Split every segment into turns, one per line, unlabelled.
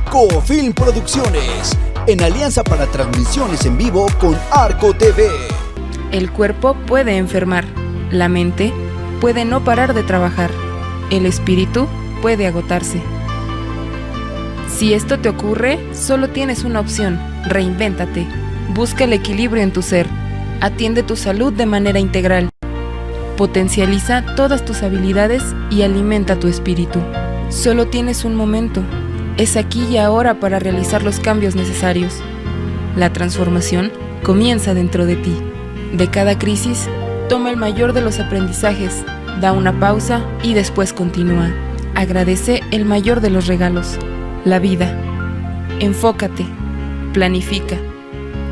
Cofilm Producciones, en alianza para transmisiones en vivo con Arco TV.
El cuerpo puede enfermar, la mente puede no parar de trabajar, el espíritu puede agotarse. Si esto te ocurre, solo tienes una opción: reinvéntate. Busca el equilibrio en tu ser, atiende tu salud de manera integral, potencializa todas tus habilidades y alimenta tu espíritu. Solo tienes un momento. Es aquí y ahora para realizar los cambios necesarios. La transformación comienza dentro de ti. De cada crisis, toma el mayor de los aprendizajes, da una pausa y después continúa. Agradece el mayor de los regalos, la vida. Enfócate, planifica,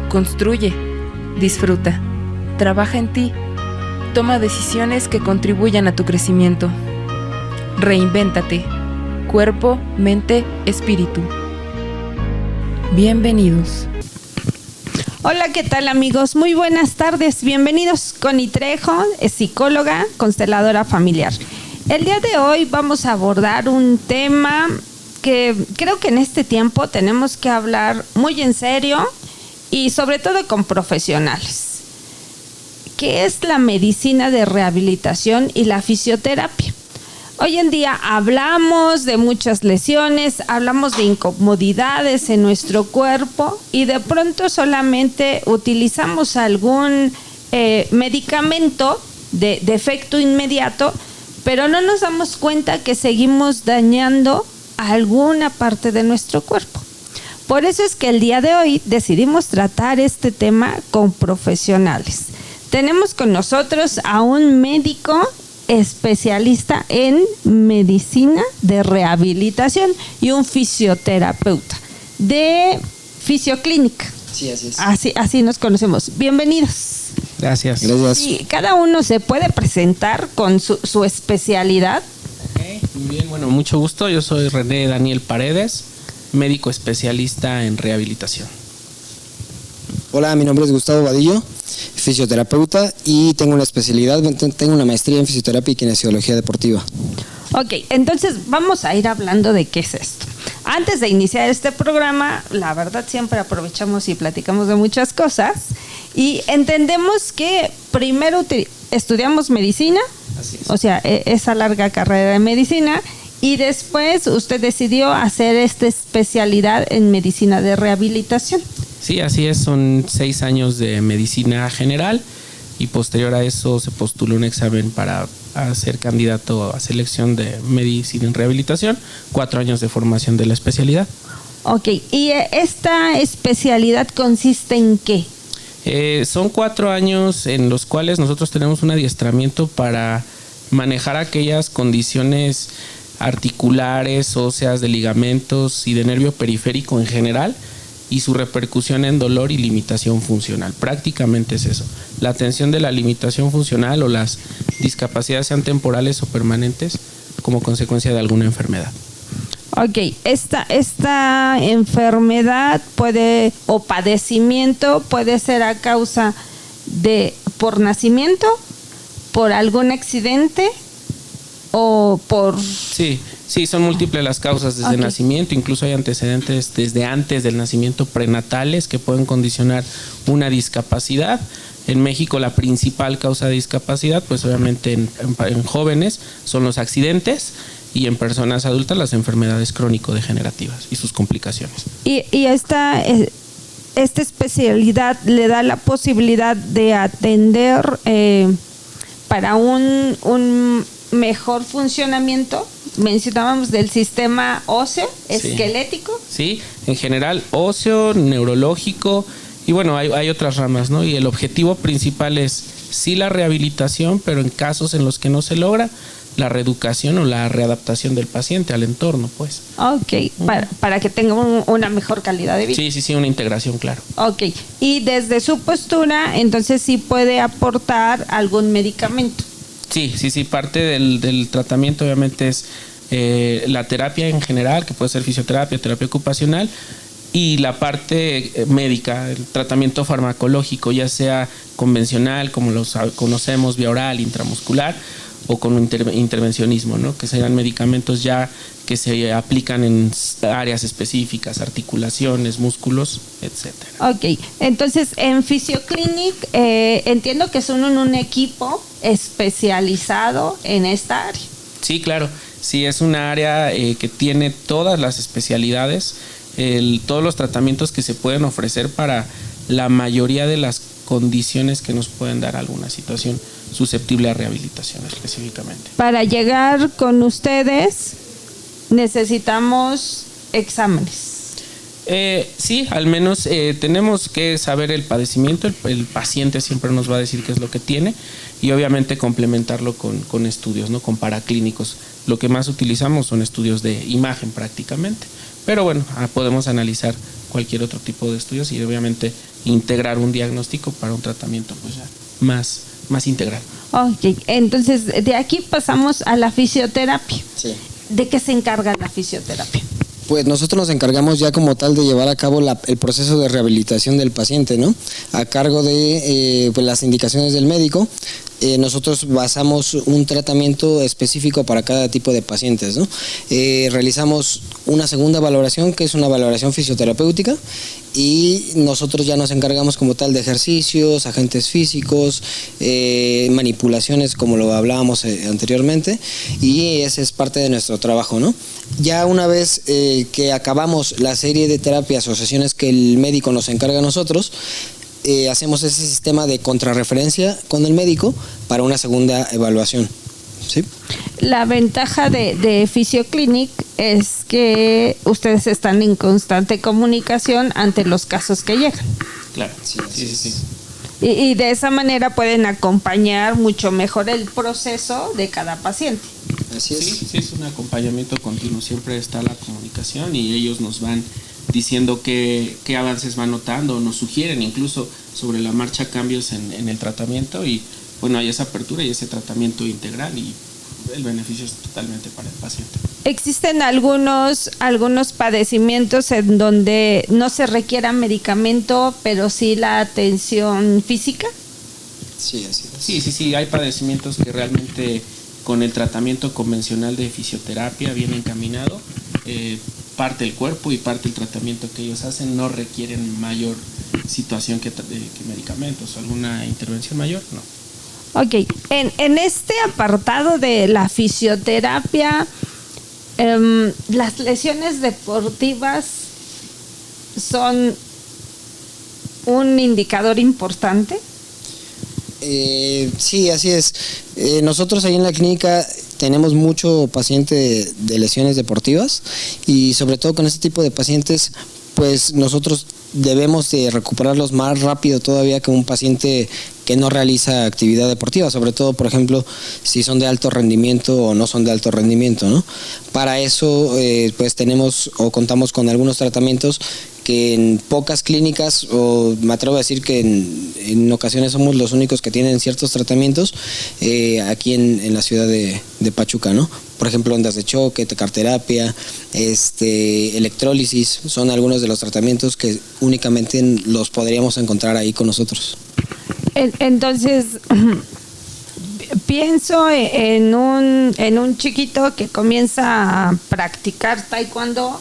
construye, disfruta, trabaja en ti, toma decisiones que contribuyan a tu crecimiento. Reinvéntate. Cuerpo, mente, espíritu. Bienvenidos.
Hola, ¿qué tal, amigos? Muy buenas tardes. Bienvenidos. Connie Trejo, es psicóloga, consteladora familiar. El día de hoy vamos a abordar un tema que creo que en este tiempo tenemos que hablar muy en serio y sobre todo con profesionales. ¿Qué es la medicina de rehabilitación y la fisioterapia? Hoy en día hablamos de muchas lesiones, hablamos de incomodidades en nuestro cuerpo y de pronto solamente utilizamos algún medicamento de efecto inmediato, pero no nos damos cuenta que seguimos dañando alguna parte de nuestro cuerpo. Por eso es que el día de hoy decidimos tratar este tema con profesionales. Tenemos con nosotros a un médico especialista en medicina de rehabilitación y un fisioterapeuta de Fisioclínica.
Sí, así es.
Así nos conocemos. Bienvenidos.
Gracias.
Y cada uno se puede presentar con su especialidad.
Okay, muy bien, bueno, mucho gusto. Yo soy René Daniel Paredes, médico especialista en rehabilitación.
Hola, mi nombre es Gustavo Vadillo, fisioterapeuta y tengo una especialidad, tengo una maestría en fisioterapia y kinesiología deportiva.
Ok, entonces vamos a ir hablando de qué es esto. Antes de iniciar este programa, la verdad siempre aprovechamos y platicamos de muchas cosas y entendemos que primero estudiamos medicina,
Así es.
o sea, esa larga carrera de medicina, y después usted decidió hacer esta especialidad en medicina de rehabilitación.
Sí, así es, son 6 años de medicina general y posterior a eso se postuló un examen para ser candidato a selección de medicina en rehabilitación, 4 años de formación de la especialidad.
Ok, ¿y esta especialidad consiste en qué?
Son 4 años en los cuales nosotros tenemos un adiestramiento para manejar aquellas condiciones articulares, óseas, de ligamentos y de nervio periférico en general, y su repercusión en dolor y limitación funcional. Prácticamente es eso, la atención de la limitación funcional o las discapacidades, sean temporales o permanentes, como consecuencia de alguna enfermedad.
Ok, esta enfermedad o padecimiento puede ser a causa por nacimiento, por algún accidente o por...
Sí, son múltiples las causas desde nacimiento, incluso hay antecedentes desde antes del nacimiento prenatales que pueden condicionar una discapacidad. En México la principal causa de discapacidad, pues obviamente en jóvenes son los accidentes y en personas adultas las enfermedades crónico-degenerativas y sus complicaciones.
Y esta especialidad le da la posibilidad de atender para un mejor funcionamiento. Mencionábamos del sistema óseo, esquelético.
Sí, en general óseo, neurológico y bueno, hay otras ramas, ¿no? Y el objetivo principal es sí la rehabilitación, pero en casos en los que no se logra, la reeducación o la readaptación del paciente al entorno, pues.
Ok, para que tenga una mejor calidad de vida.
Sí, una integración, claro.
Ok, y desde su postura, entonces sí puede aportar algún medicamento.
Sí, parte del tratamiento obviamente es la terapia en general, que puede ser fisioterapia, terapia ocupacional, y la parte médica, el tratamiento farmacológico, ya sea convencional, como los conocemos, vía oral, intramuscular, o con intervencionismo, ¿no? Que serían medicamentos ya que se aplican en áreas específicas, articulaciones, músculos, etcétera.
Ok, entonces en Fisioclinic entiendo que son un equipo especializado en esta área.
Sí, claro, sí, es una área que tiene todas las especialidades, todos los tratamientos que se pueden ofrecer para la mayoría de las condiciones que nos pueden dar alguna situación susceptible a rehabilitación específicamente.
Para llegar con ustedes necesitamos exámenes.
Sí, al menos tenemos que saber el padecimiento, el paciente siempre nos va a decir qué es lo que tiene y obviamente complementarlo con estudios, ¿no? Con paraclínicos. Lo que más utilizamos son estudios de imagen prácticamente, pero bueno, podemos analizar cualquier otro tipo de estudios y obviamente integrar un diagnóstico para un tratamiento pues ya más integral.
Ok, entonces de aquí pasamos a la fisioterapia.
Sí.
¿De qué se encarga la fisioterapia?
Pues nosotros nos encargamos ya como tal de llevar a cabo el proceso de rehabilitación del paciente, ¿no? A cargo de pues las indicaciones del médico. Nosotros basamos un tratamiento específico para cada tipo de pacientes, ¿no? Realizamos una segunda valoración, que es una valoración fisioterapéutica, y nosotros ya nos encargamos como tal de ejercicios, agentes físicos, manipulaciones, como lo hablábamos anteriormente, y ese es parte de nuestro trabajo, ¿no? Ya una vez que acabamos la serie de terapias o sesiones que el médico nos encarga a nosotros, hacemos ese sistema de contrarreferencia con el médico para una segunda evaluación. ¿Sí?
La ventaja de Fisioclinic es que ustedes están en constante comunicación ante los casos que llegan.
Claro, sí.
Y de esa manera pueden acompañar mucho mejor el proceso de cada paciente.
Así es.
Sí, es un acompañamiento continuo, siempre está la comunicación y ellos nos van diciendo qué avances van notando, nos sugieren incluso sobre la marcha cambios en el tratamiento y bueno, hay esa apertura y ese tratamiento integral y el beneficio es totalmente para el paciente.
¿Existen algunos padecimientos en donde no se requiera medicamento, pero sí la atención física?
Sí, así es.
Sí, hay padecimientos que realmente con el tratamiento convencional de fisioterapia bien encaminado, parte del cuerpo y parte del tratamiento que ellos hacen no requieren mayor situación que medicamentos, alguna intervención mayor, no.
Ok, en este apartado de la fisioterapia, las lesiones deportivas son un indicador importante.
Sí, así es. Nosotros ahí en la clínica tenemos mucho paciente de lesiones deportivas y sobre todo con este tipo de pacientes, pues nosotros debemos de recuperarlos más rápido todavía que un paciente que no realiza actividad deportiva, sobre todo, por ejemplo, si son de alto rendimiento o no son de alto rendimiento, ¿no? Para eso, pues tenemos o contamos con algunos tratamientos que en pocas clínicas, o me atrevo a decir que en ocasiones somos los únicos que tienen ciertos tratamientos aquí en la ciudad de Pachuca, ¿no? Por ejemplo, ondas de choque, tecarterapia, electrólisis, son algunos de los tratamientos que únicamente los podríamos encontrar ahí con nosotros.
Entonces, pienso en un chiquito que comienza a practicar taekwondo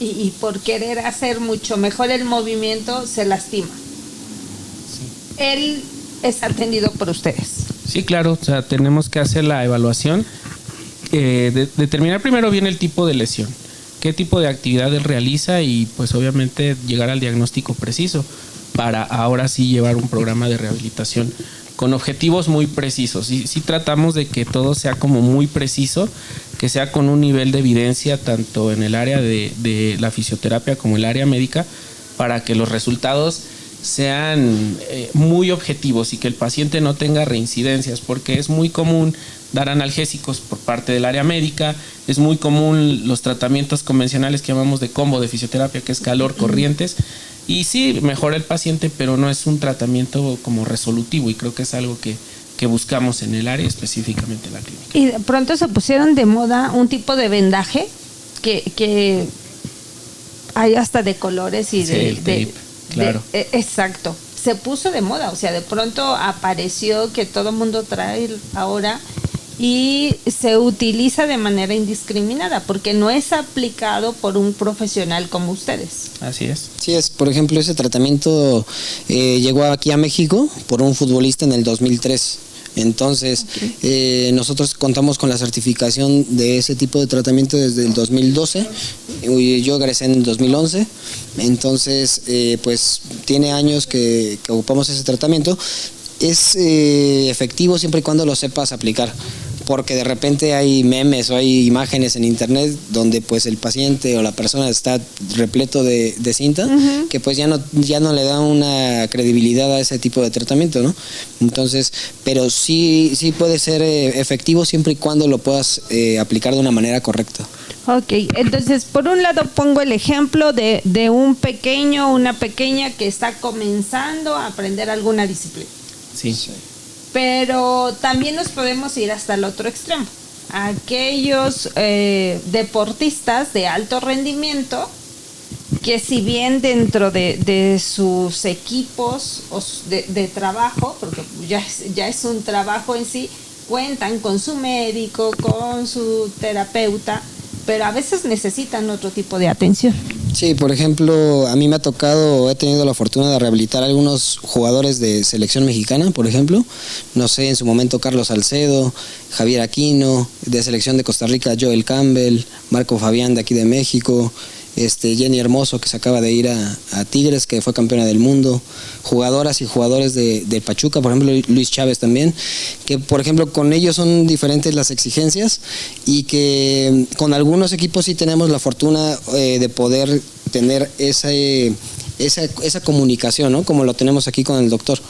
y por querer hacer mucho mejor el movimiento se lastima. Sí. Él es atendido por ustedes.
Sí, claro, o sea, tenemos que hacer la evaluación, determinar primero bien el tipo de lesión, qué tipo de actividad él realiza y pues obviamente llegar al diagnóstico preciso para ahora sí llevar un programa de rehabilitación con objetivos muy precisos. Y sí tratamos de que todo sea como muy preciso, que sea con un nivel de evidencia tanto en el área de la fisioterapia como en el área médica, para que los resultados sean muy objetivos y que el paciente no tenga reincidencias, porque es muy común dar analgésicos por parte del área médica, es muy común los tratamientos convencionales que llamamos de combo de fisioterapia, que es calor, corrientes, y sí, mejora el paciente, pero no es un tratamiento como resolutivo y creo que es algo que que buscamos en el área, específicamente en la clínica.
Y de pronto se pusieron de moda un tipo de vendaje que hay hasta de colores y
Sí, el tape, claro.
Exacto. Se puso de moda, o sea, de pronto apareció que todo el mundo trae ahora y se utiliza de manera indiscriminada porque no es aplicado por un profesional como ustedes.
Así es.
Sí, por ejemplo, ese tratamiento llegó aquí a México por un futbolista en el 2003. Entonces, nosotros contamos con la certificación de ese tipo de tratamiento desde el 2012. Yo egresé en el 2011. Entonces, pues tiene años que ocupamos ese tratamiento. Es efectivo siempre y cuando lo sepas aplicar, porque de repente hay memes o hay imágenes en internet donde pues el paciente o la persona está repleto de cinta, que pues ya no le da una credibilidad a ese tipo de tratamiento, ¿no? Entonces, pero sí puede ser efectivo siempre y cuando lo puedas aplicar de una manera correcta.
Ok, entonces por un lado pongo el ejemplo de un pequeño, una pequeña que está comenzando a aprender alguna disciplina.
Sí.
Pero también nos podemos ir hasta el otro extremo. Aquellos deportistas de alto rendimiento que si bien dentro de sus equipos de trabajo, porque ya es un trabajo en sí, cuentan con su médico, con su terapeuta, pero a veces necesitan otro tipo de atención.
Sí, por ejemplo, a mí me ha tocado, he tenido la fortuna de rehabilitar a algunos jugadores de selección mexicana, por ejemplo. No sé, en su momento Carlos Salcedo, Javier Aquino, de selección de Costa Rica, Joel Campbell, Marco Fabián de aquí de México, Jenny Hermoso, que se acaba de ir a Tigres, que fue campeona del mundo, jugadoras y jugadores de Pachuca, por ejemplo Luis Chávez también, que por ejemplo con ellos son diferentes las exigencias y que con algunos equipos sí tenemos la fortuna de poder tener esa comunicación, ¿no? Como lo tenemos aquí con el doctor.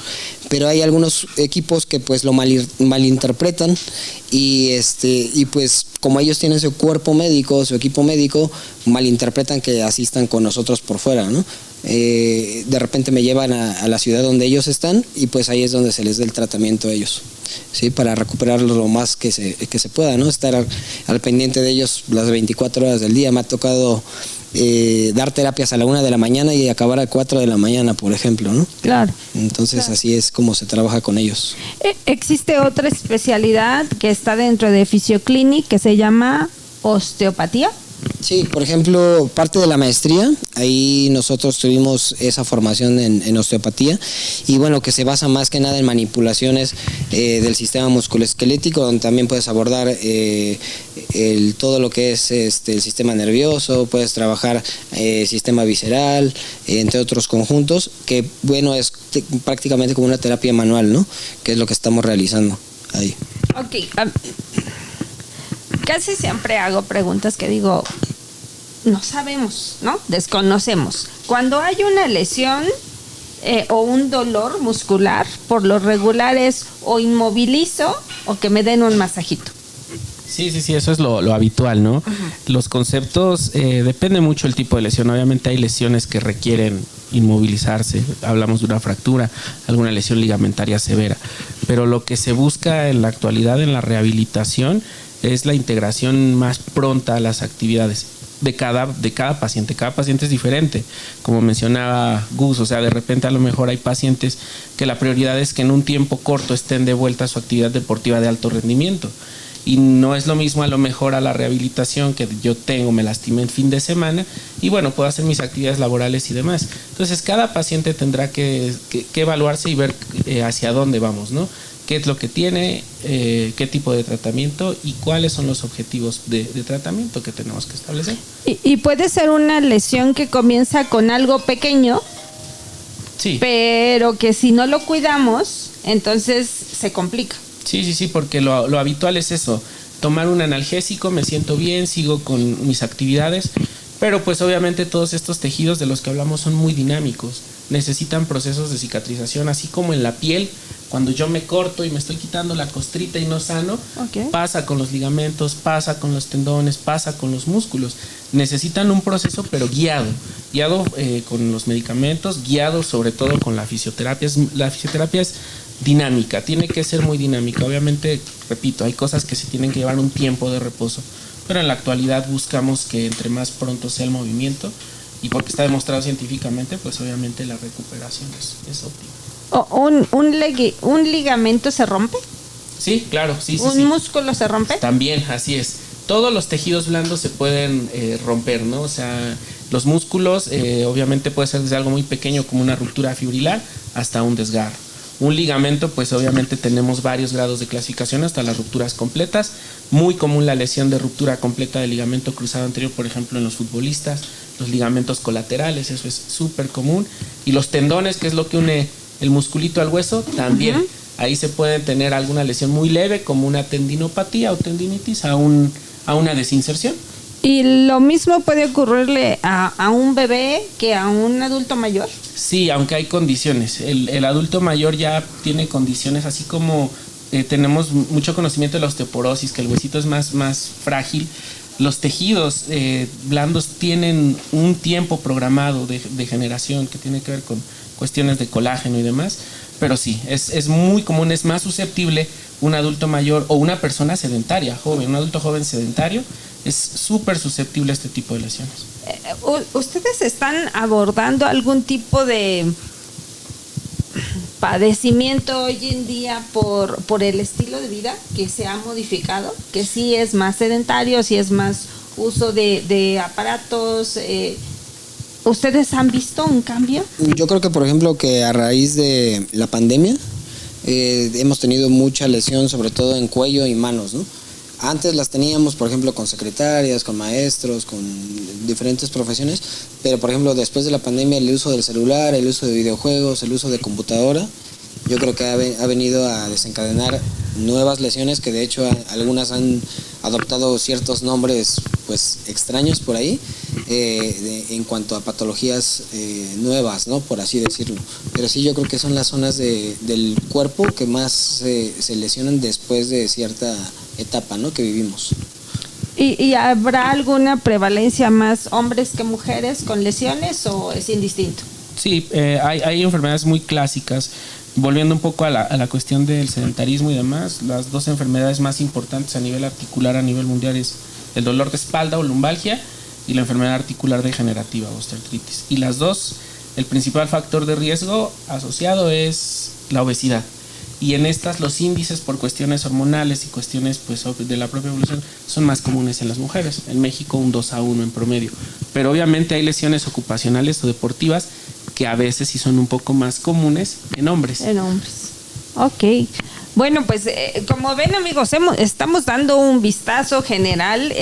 Pero hay algunos equipos que pues lo malinterpretan y pues como ellos tienen su cuerpo médico, su equipo médico, malinterpretan que asistan con nosotros por fuera, ¿no? De repente me llevan a la ciudad donde ellos están y pues ahí es donde se les da el tratamiento a ellos, ¿sí? Para recuperarlos lo más que se pueda, ¿no? Estar al pendiente de ellos las 24 horas del día. Me ha tocado dar terapias a la 1 de la mañana y acabar a 4 de la mañana, por ejemplo, ¿no?
Claro.
Entonces claro, así es como se trabaja con ellos.
Existe otra especialidad que está dentro de Fisioclinic que se llama osteopatía.
Sí, por ejemplo, parte de la maestría, ahí nosotros tuvimos esa formación en osteopatía y bueno, que se basa más que nada en manipulaciones del sistema musculoesquelético, donde también puedes abordar todo lo que es el sistema nervioso, puedes trabajar sistema visceral, entre otros conjuntos, que bueno, es prácticamente como una terapia manual, ¿no? Que es lo que estamos realizando ahí.
Ok, casi siempre hago preguntas que digo, no sabemos, ¿no? Desconocemos. Cuando hay una lesión o un dolor muscular, por lo regular es o inmovilizo o que me den un masajito.
Sí, eso es lo habitual, ¿no? Uh-huh. Los conceptos, depende mucho el tipo de lesión. Obviamente hay lesiones que requieren inmovilizarse, hablamos de una fractura, alguna lesión ligamentaria severa, pero lo que se busca en la actualidad en la rehabilitación es la integración más pronta a las actividades de cada paciente. Cada paciente es diferente, como mencionaba Gus, o sea, de repente a lo mejor hay pacientes que la prioridad es que en un tiempo corto estén de vuelta a su actividad deportiva de alto rendimiento. Y no es lo mismo a lo mejor a la rehabilitación que yo me lastimé el fin de semana y bueno, puedo hacer mis actividades laborales y demás. Entonces cada paciente tendrá que evaluarse y ver hacia dónde vamos, ¿no? Qué es lo que tiene, qué tipo de tratamiento y cuáles son los objetivos de tratamiento que tenemos que establecer.
Y puede ser una lesión que comienza con algo pequeño,
sí,
pero que si no lo cuidamos, entonces se complica.
Sí, porque lo habitual es eso, tomar un analgésico, me siento bien, sigo con mis actividades, pero pues obviamente todos estos tejidos de los que hablamos son muy dinámicos, necesitan procesos de cicatrización, así como en la piel, cuando yo me corto y me estoy quitando la costrita y no sano, okay, pasa con los ligamentos, pasa con los tendones, pasa con los músculos, necesitan un proceso pero guiado con los medicamentos, guiado sobre todo con la fisioterapia. La fisioterapia es dinámica, tiene que ser muy dinámica. Obviamente, repito, hay cosas que se tienen que llevar un tiempo de reposo, pero en la actualidad buscamos que entre más pronto sea el movimiento, y porque está demostrado científicamente, pues obviamente la recuperación es óptima.
¿Un ligamento se rompe?
Sí, claro, sí.
¿Un músculo se rompe?
También, así es. Todos los tejidos blandos se pueden romper, ¿no? O sea, los músculos obviamente puede ser desde algo muy pequeño como una ruptura fibrilar hasta un desgarro. Un ligamento, pues obviamente tenemos varios grados de clasificación hasta las rupturas completas. Muy común la lesión de ruptura completa del ligamento cruzado anterior, por ejemplo, en los futbolistas. Los ligamentos colaterales, eso es súper común. Y los tendones, que es lo que une el musculito al hueso, también. Uh-huh. Ahí se puede tener alguna lesión muy leve, como una tendinopatía o tendinitis, a una desinserción.
¿Y lo mismo puede ocurrirle a un bebé que a un adulto mayor?
Sí, aunque hay condiciones. El adulto mayor ya tiene condiciones, así como tenemos mucho conocimiento de la osteoporosis, que el huesito es más frágil. Los tejidos blandos tienen un tiempo programado de generación que tiene que ver con cuestiones de colágeno y demás, pero sí, es muy común, es más susceptible un adulto mayor o una persona sedentaria, joven, un adulto joven sedentario, es súper susceptible a este tipo de lesiones.
¿Ustedes están abordando algún tipo de padecimiento hoy en día por el estilo de vida que se ha modificado, que sí es más sedentario, sí es más uso de aparatos? ¿Ustedes han visto un cambio?
Yo creo que, por ejemplo, que a raíz de la pandemia hemos tenido mucha lesión, sobre todo en cuello y manos, ¿no? Antes las teníamos, por ejemplo, con secretarias, con maestros, con diferentes profesiones, pero por ejemplo después de la pandemia el uso del celular, el uso de videojuegos, el uso de computadora, yo creo que ha venido a desencadenar nuevas lesiones que de hecho algunas han adoptado ciertos nombres pues extraños por ahí en cuanto a patologías nuevas, ¿no? Por así decirlo. Pero sí, yo creo que son las zonas del cuerpo que más se lesionan después de cierta etapa, ¿no? Que vivimos.
¿Y habrá alguna prevalencia más hombres que mujeres con lesiones o es indistinto?
Sí, hay enfermedades muy clásicas. Volviendo un poco a la cuestión del sedentarismo y demás, las dos enfermedades más importantes a nivel articular a nivel mundial es el dolor de espalda o lumbalgia y la enfermedad articular degenerativa, osteoartritis. Y las dos, el principal factor de riesgo asociado es la obesidad. Y en estas los índices por cuestiones hormonales y cuestiones pues de la propia evolución son más comunes en las mujeres. En México un 2-1 en promedio. Pero obviamente hay lesiones ocupacionales o deportivas que a veces sí son un poco más comunes en hombres.
En hombres. Ok. Bueno, pues como ven, amigos, estamos dando un vistazo general.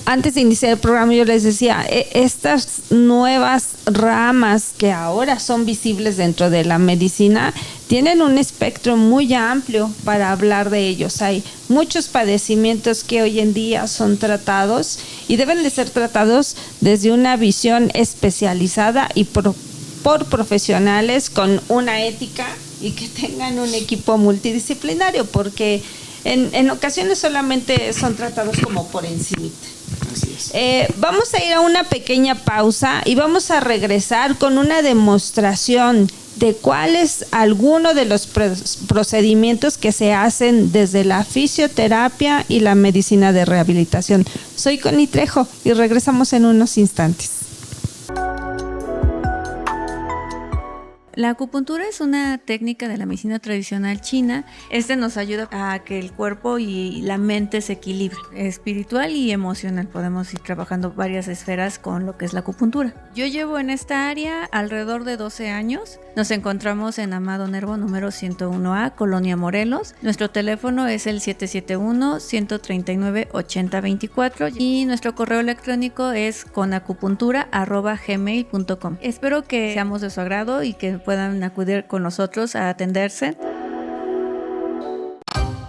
Antes de iniciar el programa yo les decía, estas nuevas ramas que ahora son visibles dentro de la medicina tienen un espectro muy amplio para hablar de ellos. Hay muchos padecimientos que hoy en día son tratados y deben de ser tratados desde una visión especializada y por profesionales con una ética y que tengan un equipo multidisciplinario, porque en ocasiones solamente son tratados como por encimita.
Así es.
Vamos a ir a una pequeña pausa y vamos a regresar con una demostración de cuál es alguno de los procedimientos que se hacen desde la fisioterapia y la medicina de rehabilitación. Soy Connie Trejo y regresamos en unos instantes.
La acupuntura es una técnica de la medicina tradicional china. Nos ayuda a que el cuerpo y la mente se equilibren, espiritual y emocional. Podemos ir trabajando varias esferas con lo que es la acupuntura. Yo llevo en esta área alrededor de 12 años. Nos encontramos en Amado Nervo número 101A, Colonia Morelos. Nuestro teléfono es el 771-139-8024 y nuestro correo electrónico es conacupuntura@gmail.com. Espero que seamos de su agrado y que puedan acudir con nosotros a atenderse.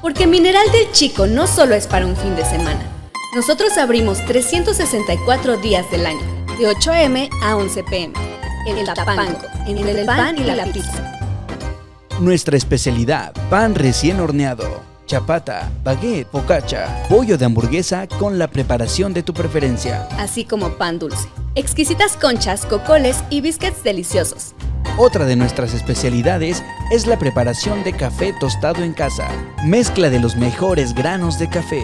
Porque Mineral del Chico no solo es para un fin de semana. Nosotros abrimos 364 días del año, de 8 a.m. a 11 p.m. En Tapanco, entre el pan y la pizza.
Nuestra especialidad, pan recién horneado, chapata, baguette, focaccia, pollo de hamburguesa con la preparación de tu preferencia.
Así como pan dulce, exquisitas conchas, cocoles y biscuits deliciosos.
Otra de nuestras especialidades es la preparación de café tostado en casa, mezcla de los mejores granos de café.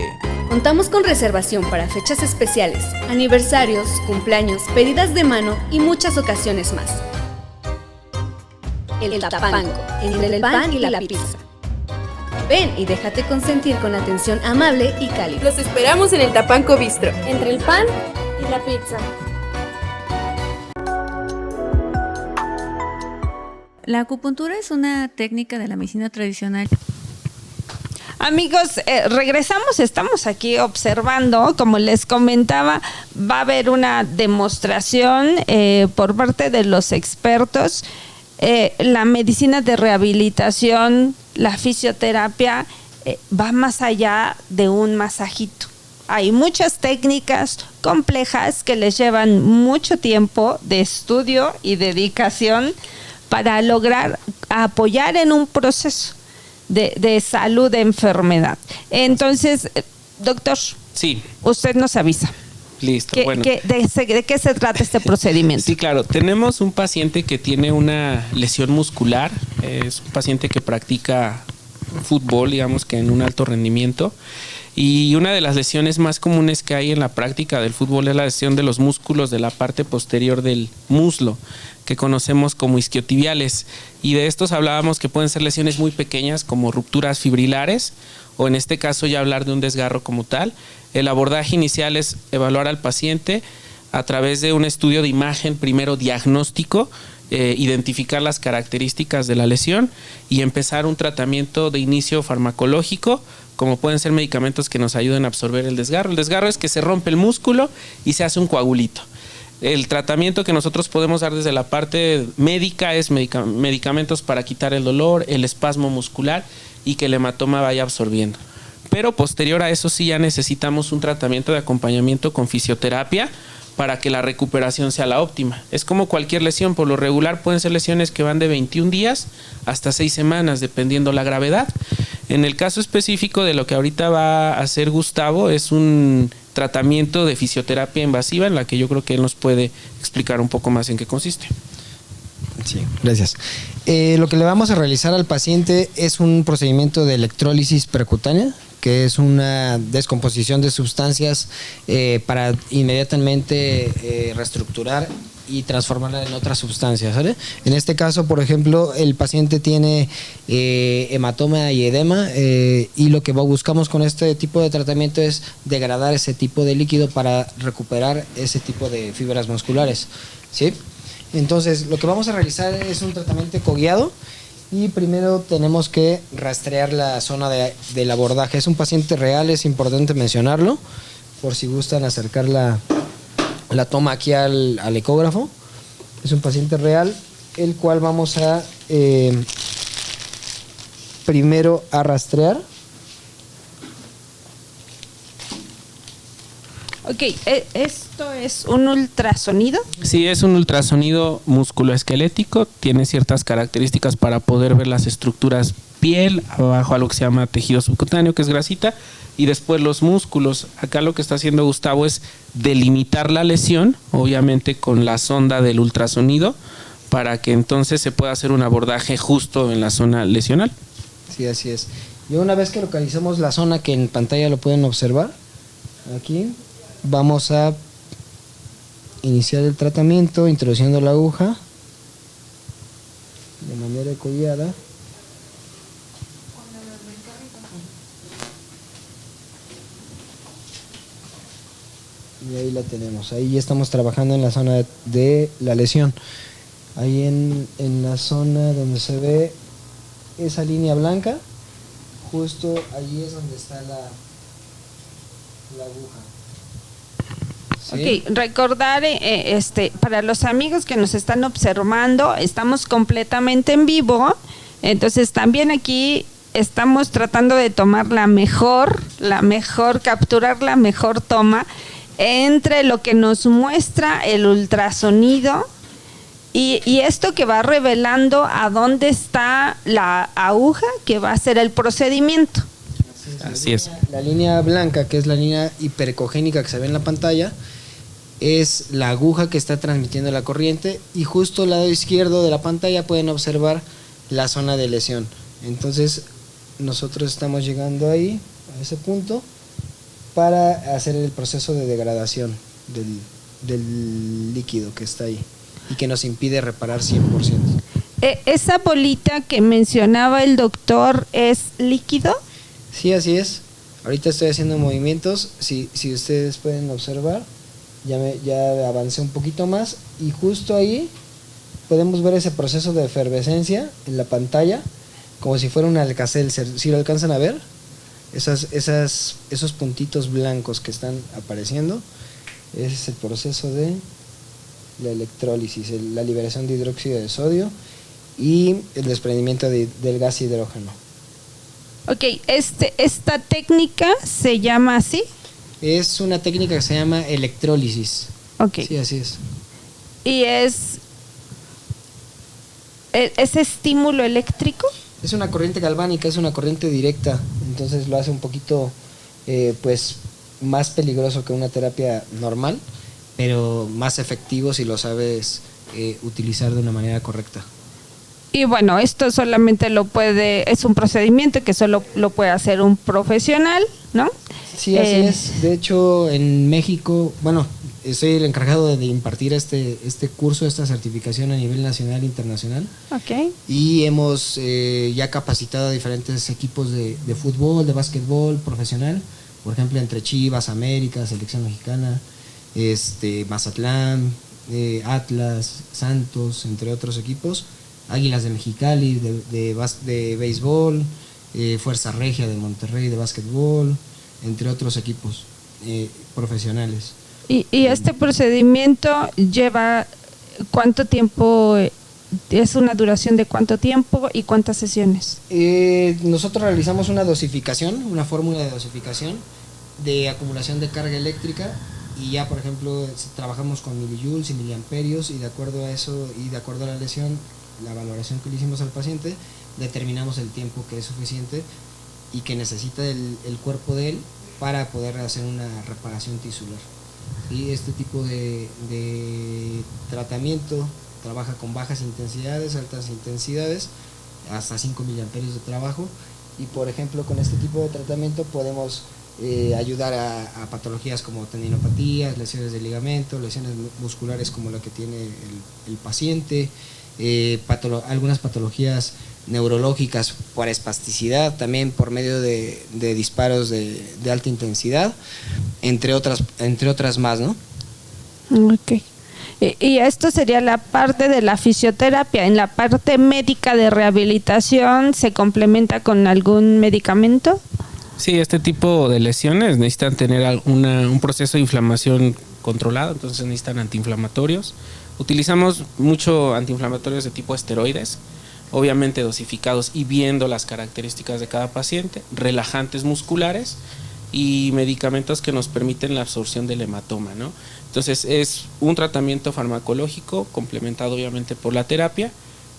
Contamos con reservación para fechas especiales, aniversarios, cumpleaños, pedidas de mano y muchas ocasiones más. El Tapanco, entre el pan y la pizza. Ven y déjate consentir con atención amable y cálida.
Los esperamos en el Tapanco Bistro,
entre el pan y la pizza.
La acupuntura es una técnica de la medicina tradicional.
Amigos, regresamos, estamos aquí observando, como les comentaba, va a haber una demostración por parte de los expertos. La medicina de rehabilitación, la fisioterapia, va más allá de un masajito. Hay muchas técnicas complejas que les llevan mucho tiempo de estudio y dedicación para lograr apoyar en un proceso de salud, de enfermedad. Entonces, doctor,
sí,
usted nos avisa.
Listo, bueno.
¿De qué se trata este procedimiento?
Sí, claro. Tenemos un paciente que tiene una lesión muscular. Es un paciente que practica fútbol, digamos que en un alto rendimiento. Y una de las lesiones más comunes que hay en la práctica del fútbol es la lesión de los músculos de la parte posterior del muslo, que conocemos como isquiotibiales. Y de estos hablábamos que pueden ser lesiones muy pequeñas como rupturas fibrilares, o en este caso ya hablar de un desgarro como tal. El abordaje inicial es evaluar al paciente a través de un estudio de imagen, primero diagnóstico, identificar las características de la lesión y empezar un tratamiento de inicio farmacológico, como pueden ser medicamentos que nos ayuden a absorber el desgarro. El desgarro es que se rompe el músculo y se hace un coagulito. El tratamiento que nosotros podemos dar desde la parte médica es medicamentos para quitar el dolor, el espasmo muscular y que el hematoma vaya absorbiendo. Pero posterior a eso sí ya necesitamos un tratamiento de acompañamiento con fisioterapia para que la recuperación sea la óptima. Es como cualquier lesión, por lo regular pueden ser lesiones que van de 21 días hasta 6 semanas, dependiendo la gravedad. En el caso específico de lo que ahorita va a hacer Gustavo, es un tratamiento de fisioterapia invasiva en la que yo creo que él nos puede explicar un poco más en qué consiste.
Sí, gracias. Lo que le vamos a realizar al paciente es un procedimiento de electrólisis percutánea, que es una descomposición de sustancias para inmediatamente reestructurar y transformarla en otras sustancias, ¿vale? En este caso, por ejemplo, el paciente tiene hematoma y edema y lo que buscamos con este tipo de tratamiento es degradar ese tipo de líquido para recuperar ese tipo de fibras musculares, ¿sí? Entonces, lo que vamos a realizar es un tratamiento coguiado y primero tenemos que rastrear la zona del abordaje. Es un paciente real, es importante mencionarlo, por si gustan acercar la toma aquí al ecógrafo. Es un paciente real, el cual vamos a primero a rastrear.
Ok, ¿esto es un ultrasonido?
Sí, es un ultrasonido musculoesquelético, tiene ciertas características para poder ver las estructuras piel, abajo a lo que se llama tejido subcutáneo, que es grasita, y después los músculos. Acá lo que está haciendo Gustavo es delimitar la lesión, obviamente con la sonda del ultrasonido, para que entonces se pueda hacer un abordaje justo en la zona lesional.
Sí, así es. Y una vez que localizamos la zona, que en pantalla lo pueden observar, aquí vamos a iniciar el tratamiento introduciendo la aguja de manera coguiada. Y ahí la tenemos, ahí ya estamos trabajando en la zona de la lesión. Ahí en la zona donde se ve esa línea blanca, justo allí es donde está la aguja. ¿Sí?
Ok, recordar, para los amigos que nos están observando, estamos completamente en vivo, entonces también aquí estamos tratando de tomar capturar la mejor toma entre lo que nos muestra el ultrasonido y esto que va revelando a dónde está la aguja que va a ser el procedimiento.
Así es.
La línea blanca, que es la línea hiperecogénica que se ve en la pantalla, es la aguja que está transmitiendo la corriente, y justo al lado izquierdo de la pantalla pueden observar la zona de lesión. Entonces nosotros estamos llegando ahí, a ese punto, para hacer el proceso de degradación del líquido que está ahí y que nos impide reparar 100%.
¿Esa bolita que mencionaba el doctor es líquido?
Sí, así es. Ahorita estoy haciendo movimientos, si ustedes pueden observar, ya avancé un poquito más, y justo ahí podemos ver ese proceso de efervescencia en la pantalla, como si fuera un Alka-Seltzer. ¿Sí lo alcanzan a ver? Esos puntitos blancos que están apareciendo, ese es el proceso de la electrólisis, la liberación de hidróxido de sodio y el desprendimiento del gas hidrógeno.
Ok, esta técnica se llama así.
Es una técnica que se llama electrólisis.
Ok.
Sí, así es.
¿Y es estímulo eléctrico?
Es una corriente galvánica, es una corriente directa, entonces lo hace un poquito pues más peligroso que una terapia normal, pero más efectivo si lo sabes utilizar de una manera correcta.
Y bueno, esto solamente es un procedimiento que solo lo puede hacer un profesional, ¿no?
Sí, así es. De hecho, en México, bueno, soy el encargado de impartir este curso, esta certificación a nivel nacional e internacional.
Okay.
Y hemos ya capacitado a diferentes equipos de fútbol, de básquetbol profesional, por ejemplo, entre Chivas, América, Selección Mexicana, Mazatlán, Atlas, Santos, entre otros equipos, Águilas de Mexicali, de béisbol, Fuerza Regia de Monterrey, de básquetbol, entre otros equipos profesionales.
¿Y este procedimiento lleva cuánto tiempo? ¿Es una duración de cuánto tiempo y cuántas sesiones?
Nosotros realizamos una dosificación, una fórmula de dosificación de acumulación de carga eléctrica, y ya, por ejemplo, trabajamos con milijoules y miliamperios, y de acuerdo a eso y de acuerdo a la lesión, la valoración que le hicimos al paciente, determinamos el tiempo que es suficiente y que necesita el cuerpo de él para poder hacer una reparación tisular. Y este tipo de tratamiento trabaja con bajas intensidades, altas intensidades, hasta 5 miliamperios de trabajo, y por ejemplo con este tipo de tratamiento podemos ayudar a patologías como tendinopatías, lesiones de ligamento, lesiones musculares como la que tiene el paciente, algunas patologías neurológicas por espasticidad, también por medio de disparos de alta intensidad, entre otras más, ¿no?
Ok. Y esto sería la parte de la fisioterapia. En la parte médica de rehabilitación, ¿se complementa con algún medicamento?
Sí, este tipo de lesiones necesitan tener un proceso de inflamación controlado, entonces necesitan antiinflamatorios. Utilizamos mucho antiinflamatorios de tipo esteroides, obviamente dosificados y viendo las características de cada paciente, relajantes musculares y medicamentos que nos permiten la absorción del hematoma, ¿no? Entonces es un tratamiento farmacológico complementado obviamente por la terapia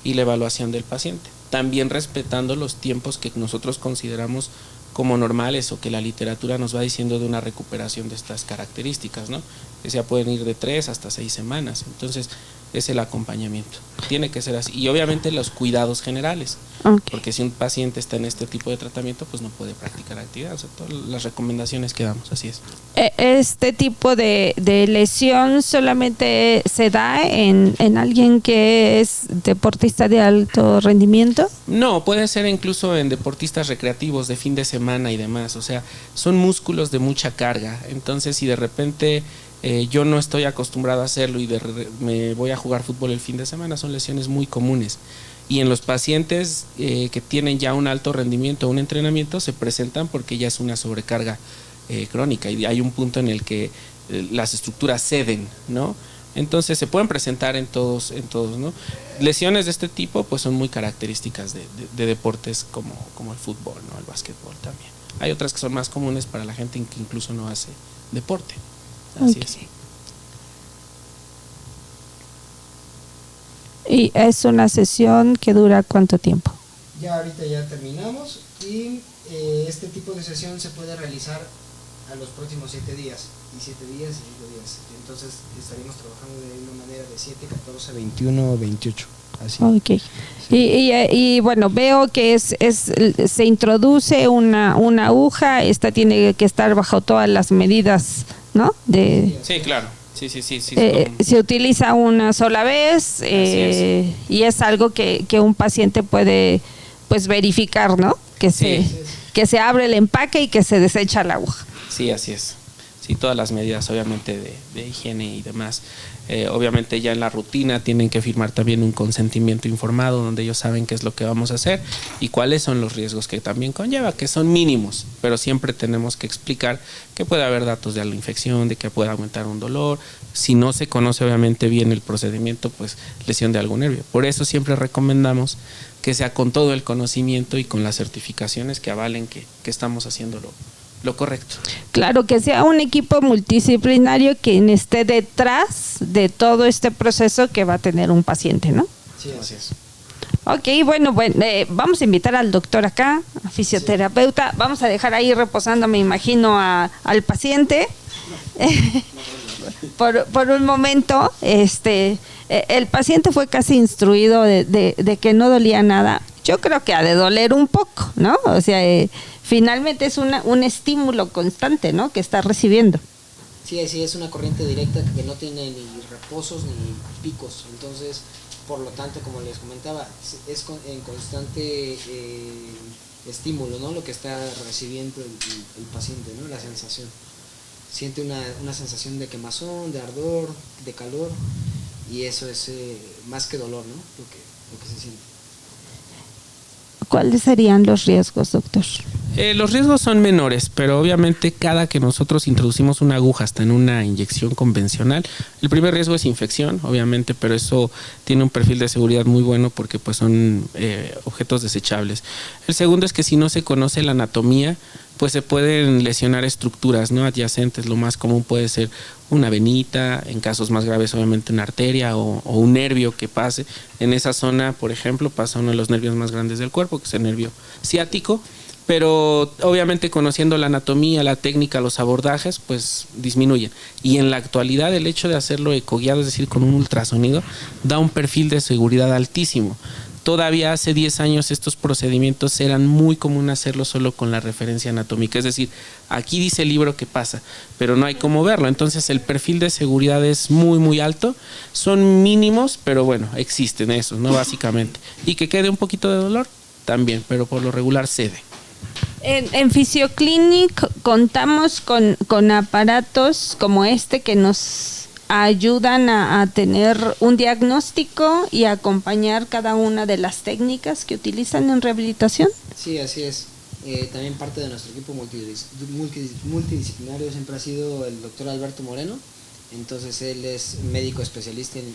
y la evaluación del paciente, también respetando los tiempos que nosotros consideramos como normales o que la literatura nos va diciendo de una recuperación de estas características, ¿no? Que ya pueden ir de 3 hasta 6 semanas. Entonces es el acompañamiento, tiene que ser así, y obviamente los cuidados generales, porque si un paciente está en este tipo de tratamiento pues no puede practicar actividad, o sea, todas las recomendaciones que damos, así es.
¿Este tipo de lesión solamente se da en alguien que es deportista de alto rendimiento?
No, puede ser incluso en deportistas recreativos de fin de semana y demás, o sea, son músculos de mucha carga, entonces si de repente yo no estoy acostumbrado a hacerlo y me voy a jugar fútbol el fin de semana, son lesiones muy comunes, y en los pacientes que tienen ya un alto rendimiento o un entrenamiento se presentan porque ya es una sobrecarga crónica y hay un punto en el que las estructuras ceden, ¿no? Entonces se pueden presentar en todos, ¿no? Lesiones de este tipo pues son muy características de deportes como el fútbol, ¿no? El básquetbol también. Hay otras que son más comunes para la gente que incluso no hace deporte. Así es.
¿Y es una sesión que dura cuánto tiempo?
Ya ahorita ya terminamos, y este tipo de sesión se puede realizar a los próximos 7 días. y 7 días y 5 días. Entonces estaríamos trabajando de una manera de 7, 14, 21, 28. Así.
Ok. Y bueno, veo que se introduce una aguja, esta tiene que estar bajo todas las medidas, ¿no?
Sí, claro. Sí.
Se utiliza una sola vez y es algo que un paciente puede pues verificar, ¿no? Que se abre el empaque y que se desecha la aguja.
Sí, así es. Sí, todas las medidas obviamente de higiene y demás. Obviamente ya en la rutina tienen que firmar también un consentimiento informado donde ellos saben qué es lo que vamos a hacer y cuáles son los riesgos que también conlleva, que son mínimos, pero siempre tenemos que explicar que puede haber datos de la infección, de que puede aumentar un dolor. Si no se conoce obviamente bien el procedimiento, pues lesión de algún nervio. Por eso siempre recomendamos que sea con todo el conocimiento y con las certificaciones que avalen que estamos haciéndolo lo correcto.
Claro, que sea un equipo multidisciplinario quien esté detrás de todo este proceso que va a tener un paciente, ¿no?
Sí, así es.
Ok, bueno, vamos a invitar al doctor acá, a fisioterapeuta. Vamos a dejar ahí reposando, me imagino, al paciente. Por un momento, el paciente fue casi instruido de que no dolía nada. Yo creo que ha de doler un poco, ¿no? O sea, finalmente es un estímulo constante, ¿no? Que está recibiendo.
Sí, es una corriente directa que no tiene ni reposos ni picos. Entonces, por lo tanto, como les comentaba, es en constante estímulo, ¿no? Lo que está recibiendo el paciente, ¿no? La sensación. Siente una sensación de quemazón, de ardor, de calor, y eso es más que dolor, ¿no? Lo que se siente.
¿Cuáles serían los riesgos, doctor?
Los riesgos son menores, pero obviamente cada que nosotros introducimos una aguja hasta en una inyección convencional, el primer riesgo es infección, obviamente, pero eso tiene un perfil de seguridad muy bueno porque pues son objetos desechables. El segundo es que si no se conoce la anatomía, pues se pueden lesionar estructuras, ¿no? Adyacentes. Lo más común puede ser una venita, en casos más graves obviamente una arteria o un nervio que pase. En esa zona, por ejemplo, pasa uno de los nervios más grandes del cuerpo, que es el nervio ciático, pero obviamente conociendo la anatomía, la técnica, los abordajes, pues disminuyen. Y en la actualidad el hecho de hacerlo ecoguiado, es decir, con un ultrasonido, da un perfil de seguridad altísimo. Todavía hace 10 años estos procedimientos eran muy común hacerlo solo con la referencia anatómica, es decir, aquí dice el libro que pasa, pero no hay cómo verlo. Entonces el perfil de seguridad es muy muy alto, son mínimos, pero bueno, existen esos, ¿no? Básicamente. Y que quede un poquito de dolor, también, pero por lo regular cede.
En Fisioclinic contamos con aparatos como este que nos ayudan a tener un diagnóstico y a acompañar cada una de las técnicas que utilizan en rehabilitación.
Sí, así es. También parte de nuestro equipo multidisciplinario siempre ha sido el doctor Alberto Moreno. Entonces él es médico especialista en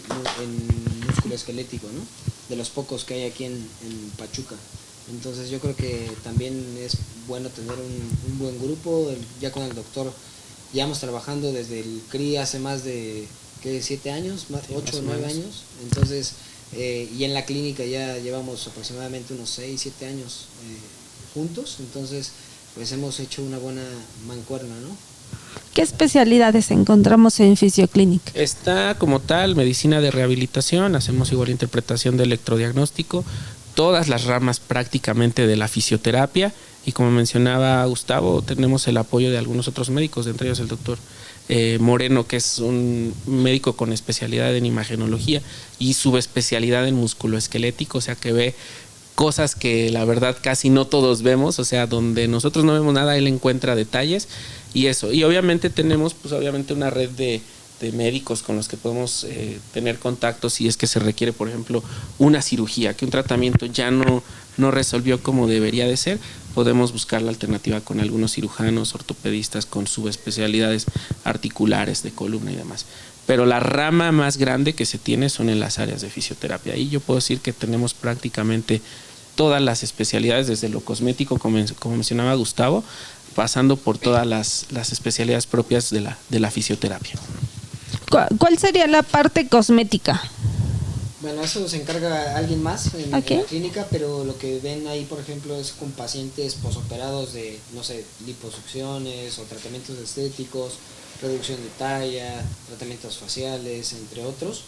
músculo esquelético, ¿no? De los pocos que hay aquí en Pachuca. Entonces yo creo que también es bueno tener un buen grupo. Ya con el doctor llevamos trabajando desde el CRI hace más de 7 años, 8 o 9 años. Entonces, y en la clínica ya llevamos aproximadamente unos 6, 7 años juntos. Entonces, pues hemos hecho una buena mancuerna, ¿no?
¿Qué especialidades encontramos en Fisioclinic?
Está como tal medicina de rehabilitación, hacemos igual interpretación de electrodiagnóstico, todas las ramas prácticamente de la fisioterapia, y como mencionaba Gustavo, tenemos el apoyo de algunos otros médicos, entre ellos el doctor Moreno, que es un médico con especialidad en imagenología y subespecialidad en musculoesquelético, o sea que ve cosas que la verdad casi no todos vemos, o sea, donde nosotros no vemos nada, él encuentra detalles y eso. Y obviamente tenemos pues obviamente una red de médicos con los que podemos tener contacto si es que se requiere, por ejemplo, una cirugía, que un tratamiento ya no resolvió como debería de ser. Podemos buscar la alternativa con algunos cirujanos, ortopedistas con subespecialidades articulares, de columna y demás. Pero la rama más grande que se tiene son en las áreas de fisioterapia. Y yo puedo decir que tenemos prácticamente todas las especialidades, desde lo cosmético, como mencionaba Gustavo, pasando por todas las especialidades propias de la fisioterapia.
¿Cuál sería la parte cosmética?
Bueno, eso se encarga alguien más en la clínica, pero lo que ven ahí, por ejemplo, es con pacientes posoperados de, no sé, liposucciones o tratamientos estéticos, reducción de talla, tratamientos faciales, entre otros.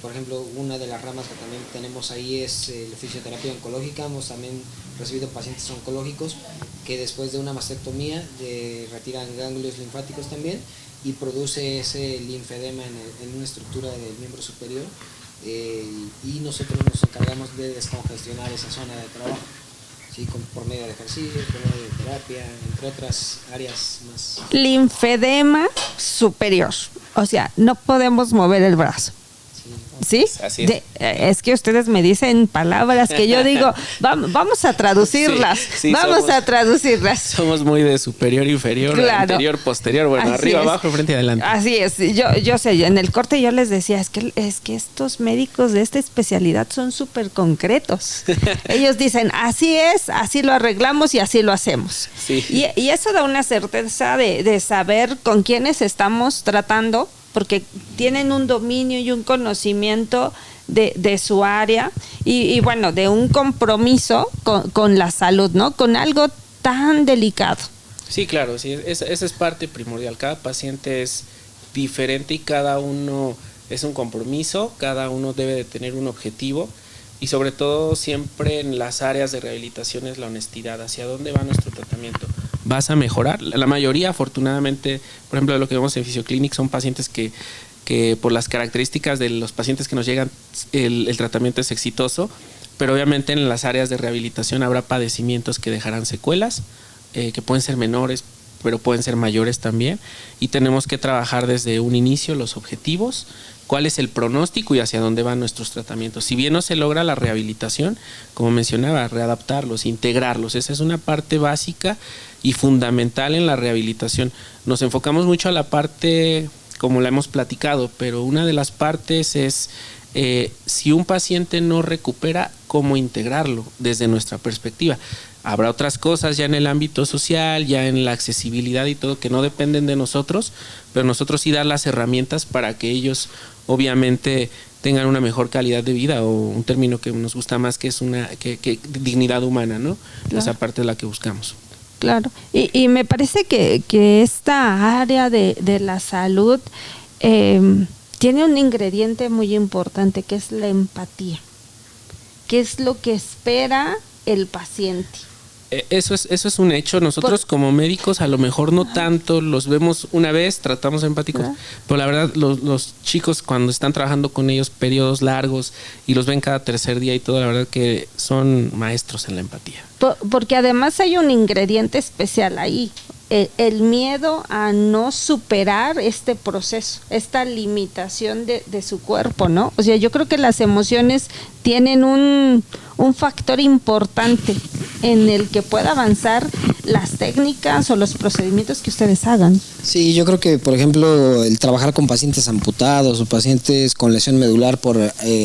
Por ejemplo, una de las ramas que también tenemos ahí es la fisioterapia oncológica. Hemos también recibido pacientes oncológicos que después de una mastectomía retiran ganglios linfáticos también y produce ese linfedema en una estructura del miembro superior, y nosotros nos encargamos de descongestionar esa zona de trabajo, ¿sí? Por medio de ejercicio, por medio de terapia, entre otras áreas más.
Linfedema superior, o sea, no podemos mover el brazo. ¿Sí?
Así es.
Es que ustedes me dicen palabras que yo digo, vamos a traducirlas, a traducirlas.
Somos muy de superior, inferior,
claro.
Anterior, posterior, bueno,
Así
arriba,
es.
abajo, frente y adelante.
Así es, yo sé, en el corte yo les decía, es que estos médicos de esta especialidad son súper concretos. Ellos dicen, así es, así lo arreglamos y así lo hacemos.
Sí.
Y eso da una certeza de saber con quiénes estamos tratando, porque tienen un dominio y un conocimiento de su área y bueno, de un compromiso con la salud, ¿no? Con algo tan delicado.
Sí, claro, sí, esa es parte primordial. Cada paciente es diferente y cada uno es un compromiso, cada uno debe de tener un objetivo y sobre todo siempre en las áreas de rehabilitación es la honestidad, hacia dónde va nuestro tratamiento. ¿Vas a mejorar? La mayoría, afortunadamente, por ejemplo, lo que vemos en Physioclinic son pacientes que por las características de los pacientes que nos llegan, el tratamiento es exitoso, pero obviamente en las áreas de rehabilitación habrá padecimientos que dejarán secuelas, que pueden ser menores, pero pueden ser mayores también, y tenemos que trabajar desde un inicio los objetivos, cuál es el pronóstico y hacia dónde van nuestros tratamientos. Si bien no se logra la rehabilitación, como mencionaba, readaptarlos, integrarlos, esa es una parte básica y fundamental en la rehabilitación. Nos enfocamos mucho a la parte, como la hemos platicado, pero una de las partes es si un paciente no recupera, cómo integrarlo desde nuestra perspectiva. Habrá otras cosas ya en el ámbito social, ya en la accesibilidad y todo que no dependen de nosotros, pero nosotros sí dar las herramientas para que ellos obviamente tengan una mejor calidad de vida, o un término que nos gusta más que es que dignidad humana, ¿no? Claro. Esa parte es la que buscamos.
Claro, y me parece que esta área de la salud tiene un ingrediente muy importante que es la empatía, que es lo que espera el paciente.
Eso es un hecho. Nosotros como médicos a lo mejor no tanto, los vemos una vez, tratamos empáticos, pero la verdad los chicos cuando están trabajando con ellos periodos largos y los ven cada tercer día y todo, la verdad que son maestros en la empatía.
Porque además hay un ingrediente especial ahí, el miedo a no superar este proceso, esta limitación de su cuerpo, ¿no? O sea, yo creo que las emociones tienen un factor importante en el que pueda avanzar las técnicas o los procedimientos que ustedes hagan.
Sí, yo creo que, por ejemplo, el trabajar con pacientes amputados o pacientes con lesión medular por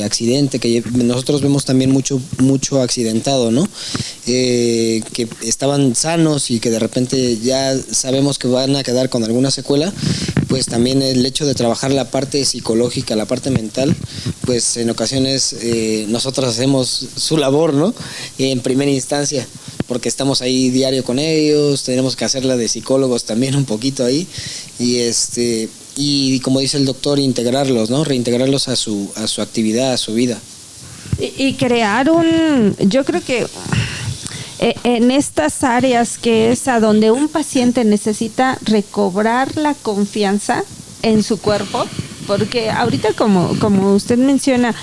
accidente, que nosotros vemos también mucho accidentado, ¿no? Que estaban sanos y que de repente ya sabemos que van a quedar con alguna secuela, pues también el hecho de trabajar la parte psicológica, la parte mental, pues en ocasiones nosotros hacemos su labor, ¿no? En primera instancia, porque estamos ahí diario con ellos, tenemos que hacerla de psicólogos también un poquito ahí, y como dice el doctor, integrarlos, ¿no? Reintegrarlos a su actividad, a su vida.
Y crear yo creo que en estas áreas que es a donde un paciente necesita recobrar la confianza en su cuerpo, porque ahorita como usted menciona,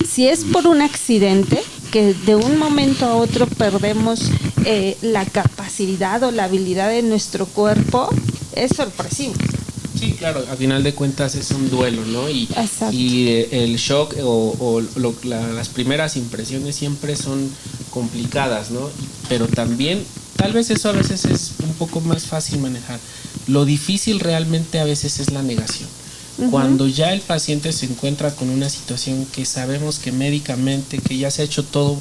si es por un accidente, que de un momento a otro perdemos la capacidad o la habilidad de nuestro cuerpo, es sorpresivo.
Sí, claro, a final de cuentas es un duelo, ¿no? Y el shock las primeras impresiones siempre son complicadas, ¿no? Pero también, tal vez eso a veces es un poco más fácil manejar. Lo difícil realmente a veces es la negación. Cuando ya el paciente se encuentra con una situación que sabemos que médicamente, que ya se ha hecho todo,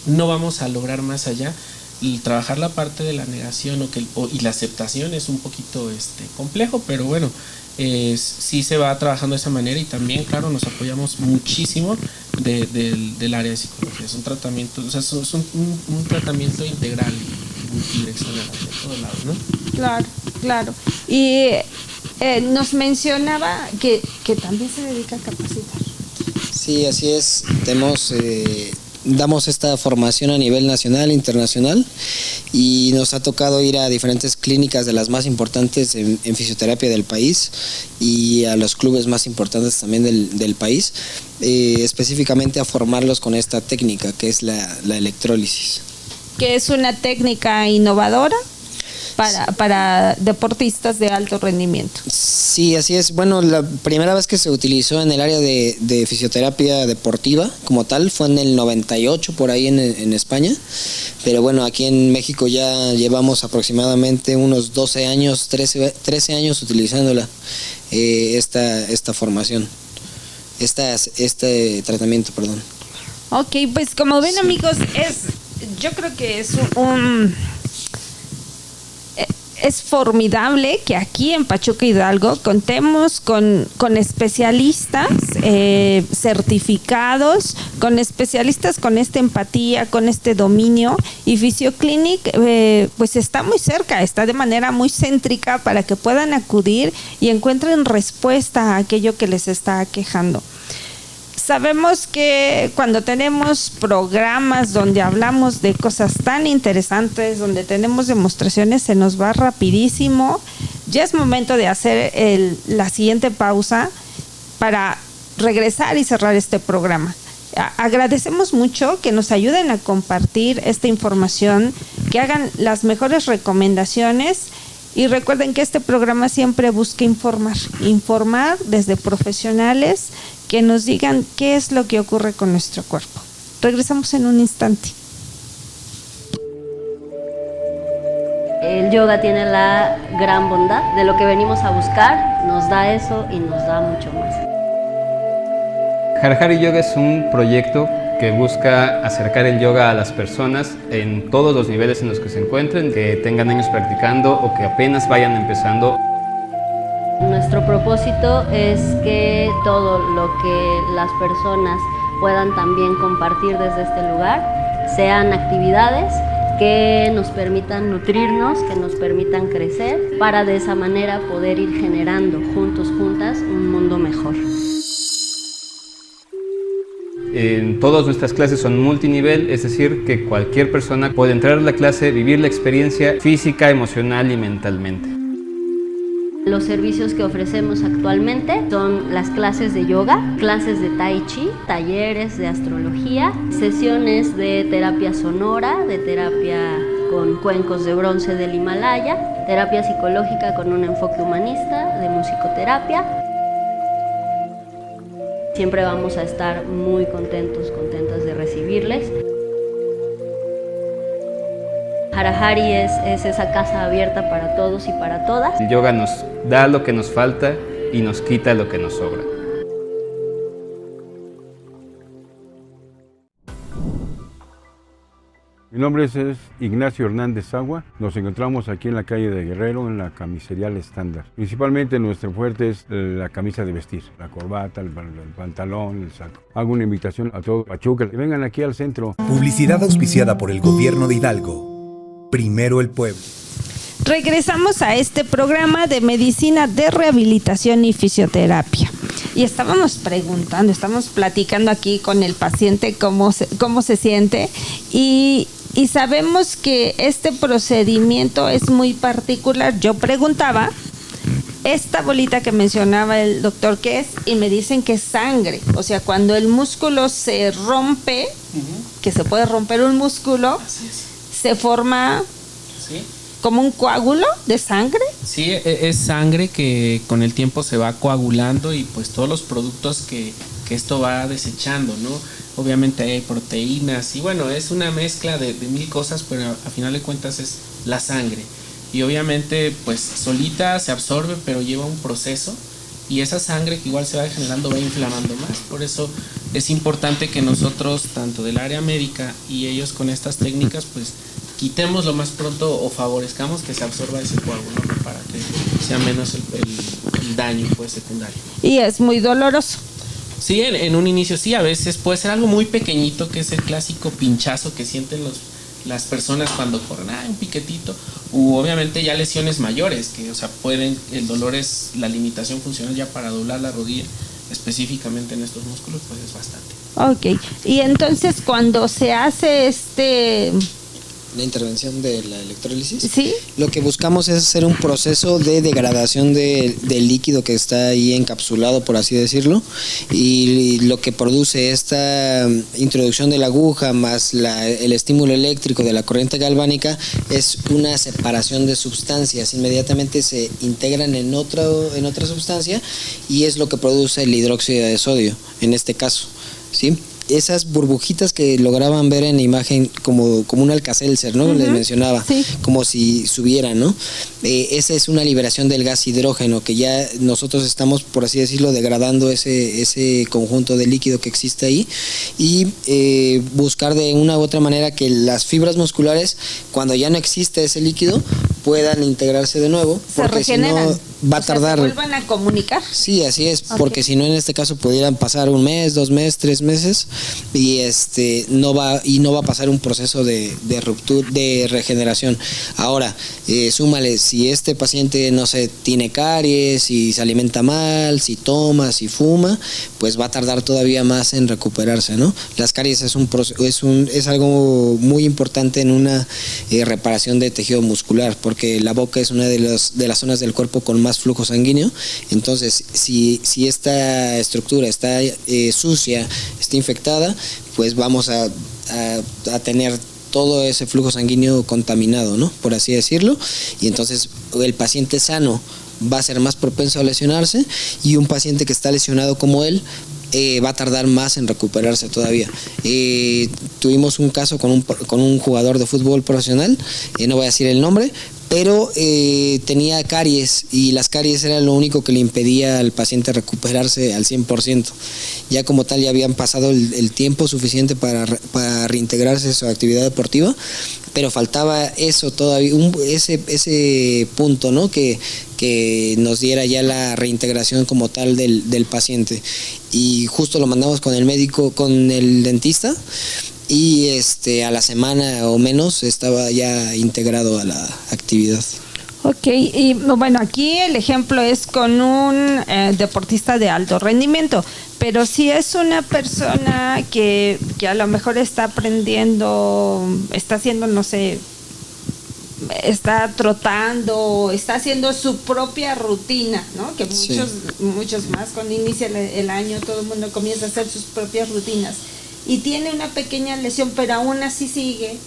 no vamos a lograr más allá, y trabajar la parte de la negación y la aceptación es un poquito complejo, pero bueno, sí se va trabajando de esa manera, y también, claro, nos apoyamos muchísimo del área de psicología. Es un tratamiento, o sea, es un tratamiento integral, multidireccional, de todos lados, ¿no?
Claro. Y nos mencionaba que también se dedica a capacitar.
Sí, así es. Damos esta formación a nivel nacional, internacional, y nos ha tocado ir a diferentes clínicas de las más importantes en fisioterapia del país y a los clubes más importantes también del país, específicamente a formarlos con esta técnica que es la electrólisis. Que es una técnica innovadora para deportistas de alto rendimiento. Sí, así es. Bueno, la primera vez que se utilizó en el área de fisioterapia deportiva como tal fue en el 98 por ahí en España, pero bueno, aquí en México ya llevamos aproximadamente unos 12 años, 13 años utilizándola, esta formación, este tratamiento, perdón. Ok, pues como ven, amigos, yo creo que es formidable que aquí en Pachuca Hidalgo contemos con especialistas certificados, con especialistas con esta empatía, con este dominio, y Fisioclinic pues está muy cerca, está de manera muy céntrica para que puedan acudir y encuentren respuesta a aquello que les está aquejando. Sabemos que cuando tenemos programas donde hablamos de cosas tan interesantes, donde tenemos demostraciones, se nos va rapidísimo. Ya es momento de hacer la siguiente pausa para regresar y cerrar este programa. Agradecemos mucho que nos ayuden a compartir esta información, que hagan las mejores recomendaciones. Y recuerden que este programa siempre busca informar desde profesionales que nos digan qué es lo que ocurre con nuestro cuerpo. Regresamos en un instante.
El yoga tiene la gran bondad de lo que venimos a buscar, nos da eso y nos da mucho más.
Hara Hari Yoga es un proyecto que busca acercar el yoga a las personas en todos los niveles en los que se encuentren, que tengan años practicando o que apenas vayan empezando.
Nuestro propósito es que todo lo que las personas puedan también compartir desde este lugar sean actividades que nos permitan nutrirnos, que nos permitan crecer, para de esa manera poder ir generando juntos, juntas, un mundo mejor.
En todas nuestras clases son multinivel, es decir, que cualquier persona puede entrar a la clase, vivir la experiencia física, emocional y mentalmente.
Los servicios que ofrecemos actualmente son las clases de yoga, clases de tai chi, talleres de astrología, sesiones de terapia sonora, de terapia con cuencos de bronce del Himalaya, terapia psicológica con un enfoque humanista, de musicoterapia. Siempre vamos a estar muy contentas de recibirles. Hara Hari es esa casa abierta para todos y para todas.
El yoga nos da lo que nos falta y nos quita lo que nos sobra.
Mi nombre es Ignacio Hernández Agua. Nos encontramos aquí en la calle de Guerrero, en la camisería El Estándar. Principalmente nuestro fuerte es la camisa de vestir, la corbata, el pantalón, el saco. Hago una invitación a todo Pachuca, que vengan aquí al centro.
Publicidad auspiciada por el gobierno de Hidalgo. Primero el pueblo.
Regresamos a este programa de medicina de rehabilitación y fisioterapia. Y estábamos platicando aquí con el paciente cómo se siente, y sabemos que este procedimiento es muy particular. Yo preguntaba, esta bolita que mencionaba el doctor, ¿qué es? Y me dicen que es sangre. O sea, cuando el músculo se rompe, que se puede romper un músculo, se forma como un coágulo de sangre.
Sí, es sangre que con el tiempo se va coagulando, y pues todos los productos que esto va desechando, ¿no? Obviamente hay proteínas y bueno, es una mezcla de mil cosas, pero a final de cuentas es la sangre. Y obviamente pues solita se absorbe, pero lleva un proceso, y esa sangre que igual se va degenerando va inflamando más. Por eso es importante que nosotros, tanto del área médica y ellos con estas técnicas, pues quitemos lo más pronto o favorezcamos que se absorba ese coágulo, ¿no? Para que sea menos el daño pues secundario.
Y es muy doloroso.
Sí, en un inicio sí, a veces puede ser algo muy pequeñito, que es el clásico pinchazo que sienten las personas cuando corren, un piquetito, u obviamente ya lesiones mayores, que, o sea, el dolor es la limitación funcional ya para doblar la rodilla, específicamente en estos músculos, pues es bastante.
Ok, y entonces cuando se hace
la intervención de la electrólisis,
¿sí?
Lo que buscamos es hacer un proceso de degradación del líquido que está ahí encapsulado, por así decirlo, y lo que produce esta introducción de la aguja más el estímulo eléctrico de la corriente galvánica es una separación de sustancias. Inmediatamente se integran en otra sustancia y es lo que produce el hidróxido de sodio en este caso, ¿sí? Esas burbujitas que lograban ver en la imagen como un Alka-Seltzer, ¿no? Les mencionaba, sí, como si subieran, ¿no? Esa es una liberación del gas hidrógeno, que ya nosotros estamos, por así decirlo, degradando ese conjunto de líquido que existe ahí, y buscar de una u otra manera que las fibras musculares, cuando ya no existe ese líquido, puedan integrarse de nuevo, porque si no va a tardar.
¿Se vuelvan a comunicar?
Sí, así es, porque si no, en este caso pudieran pasar 1 mes, 2 meses, 3 meses, y no va a pasar un proceso de ruptura, de regeneración. Ahora, súmale, si este paciente, no sé, tiene caries, si se alimenta mal, si toma, si fuma, pues va a tardar todavía más en recuperarse, ¿no? Las caries es algo muy importante en una reparación de tejido muscular, porque la boca es una de las zonas del cuerpo con más flujo sanguíneo. Entonces, si esta estructura está sucia, está infectada, pues vamos a tener todo ese flujo sanguíneo contaminado, ¿no? Por así decirlo, y entonces el paciente sano va a ser más propenso a lesionarse, y un paciente que está lesionado como él va a tardar más en recuperarse todavía. Tuvimos un caso con un jugador de fútbol profesional, no voy a decir el nombre, pero tenía caries, y las caries era lo único que le impedía al paciente recuperarse al 100%. Ya como tal ya habían pasado el tiempo suficiente para reintegrarse a su actividad deportiva, pero faltaba eso todavía, ese punto, ¿no? Que nos diera ya la reintegración como tal del paciente. Y justo lo mandamos con el médico, con el dentista, y a la semana o menos estaba ya integrado a la actividad.
Ok, y bueno, aquí el ejemplo es con un deportista de alto rendimiento, pero si es una persona que a lo mejor está aprendiendo, está haciendo, no sé, está trotando, está haciendo su propia rutina, ¿no? Que muchos más, cuando inicia el año, todo el mundo comienza a hacer sus propias rutinas, y tiene una pequeña lesión, pero aún así sigue,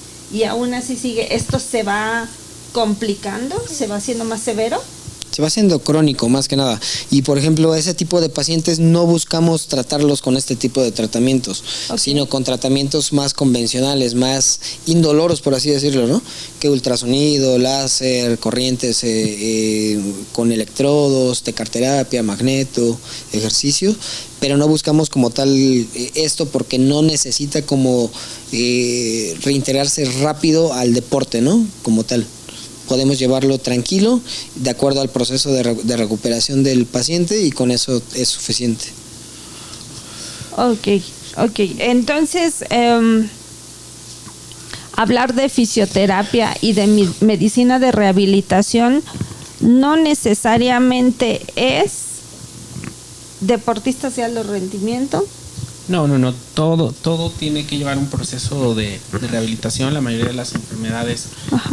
¿esto se va complicando? ¿Se va haciendo más severo?
Se va haciendo crónico, más que nada. Y por ejemplo, ese tipo de pacientes no buscamos tratarlos con este tipo de tratamientos, sino con tratamientos más convencionales, más indoloros, por así decirlo, ¿no? Que ultrasonido, láser, corrientes con electrodos, tecarterapia, magneto, ejercicio, pero no buscamos como tal esto, porque no necesita como reintegrarse rápido al deporte, ¿no? Como tal. Podemos llevarlo tranquilo, de acuerdo al proceso de recuperación del paciente, y con eso es suficiente.
Ok. Entonces, hablar de fisioterapia y de medicina de rehabilitación no necesariamente es deportistas de alto rendimiento.
No, todo tiene que llevar un proceso de rehabilitación. La mayoría de las enfermedades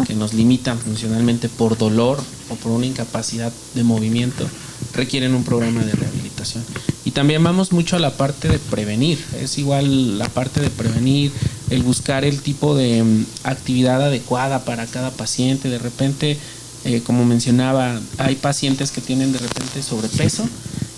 que nos limitan funcionalmente por dolor o por una incapacidad de movimiento requieren un programa de rehabilitación. Y también vamos mucho a la parte de prevenir. Es igual la parte de prevenir, el buscar el tipo de actividad adecuada para cada paciente. De repente, como mencionaba, hay pacientes que tienen de repente sobrepeso,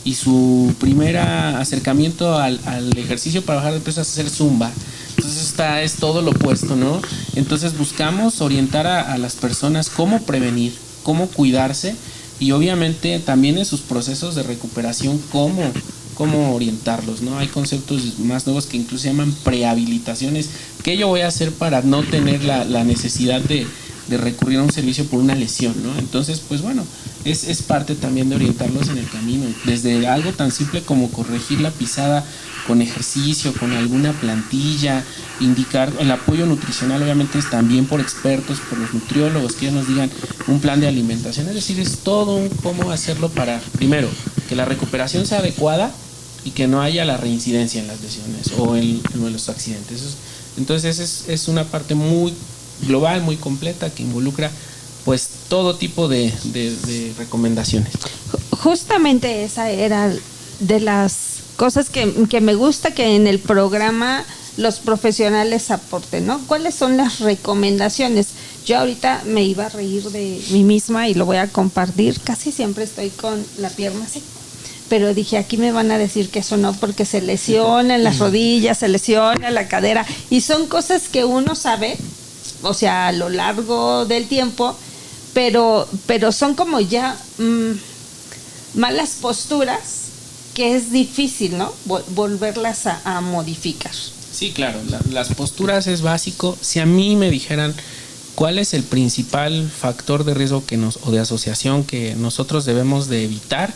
y su primer acercamiento al ejercicio para bajar de peso es hacer zumba. Entonces es todo lo opuesto, ¿no? Entonces buscamos orientar a las personas cómo prevenir, cómo cuidarse, y obviamente también en sus procesos de recuperación cómo orientarlos, ¿no? Hay conceptos más nuevos que incluso se llaman prehabilitaciones. ¿Qué yo voy a hacer para no tener la necesidad de recurrir a un servicio por una lesión, ¿no? Entonces, pues bueno, es parte también de orientarlos en el camino, desde algo tan simple como corregir la pisada con ejercicio, con alguna plantilla, indicar el apoyo nutricional, obviamente es también por expertos, por los nutriólogos, que ellos nos digan un plan de alimentación, es decir, es todo un cómo hacerlo para, primero, que la recuperación sea adecuada y que no haya la reincidencia en las lesiones o en los accidentes. Entonces es una parte muy global, muy completa, que involucra pues todo tipo de recomendaciones.
Justamente esa era de las cosas que me gusta que en el programa los profesionales aporten, ¿no? ¿Cuáles son las recomendaciones? Yo ahorita me iba a reír de mí misma y lo voy a compartir. Casi siempre estoy con la pierna así. Pero dije, aquí me van a decir que eso no, porque se lesionan las rodillas, se lesiona la cadera. Y son cosas que uno sabe, o sea, a lo largo del tiempo, pero son como ya malas posturas que es difícil, ¿no? Volverlas a modificar.
Sí, claro, las posturas es básico. Si a mí me dijeran cuál es el principal factor de riesgo o de asociación que nosotros debemos de evitar,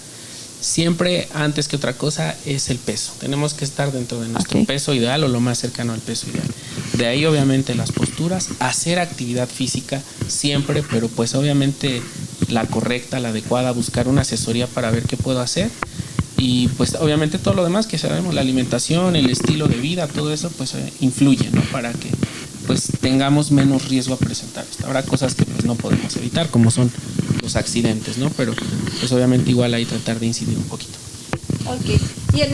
siempre antes que otra cosa es el peso. Tenemos que estar dentro de nuestro peso ideal o lo más cercano al peso ideal. De ahí obviamente las posturas, hacer actividad física siempre, pero pues obviamente la correcta, la adecuada, buscar una asesoría para ver qué puedo hacer. Y pues obviamente todo lo demás que sabemos, la alimentación, el estilo de vida, todo eso pues influye, ¿no? Para que pues tengamos menos riesgo a presentar esto. Habrá cosas que pues no podemos evitar, como son los accidentes, ¿no? Pero pues obviamente igual ahí tratar de incidir un poquito.
Ok. Y en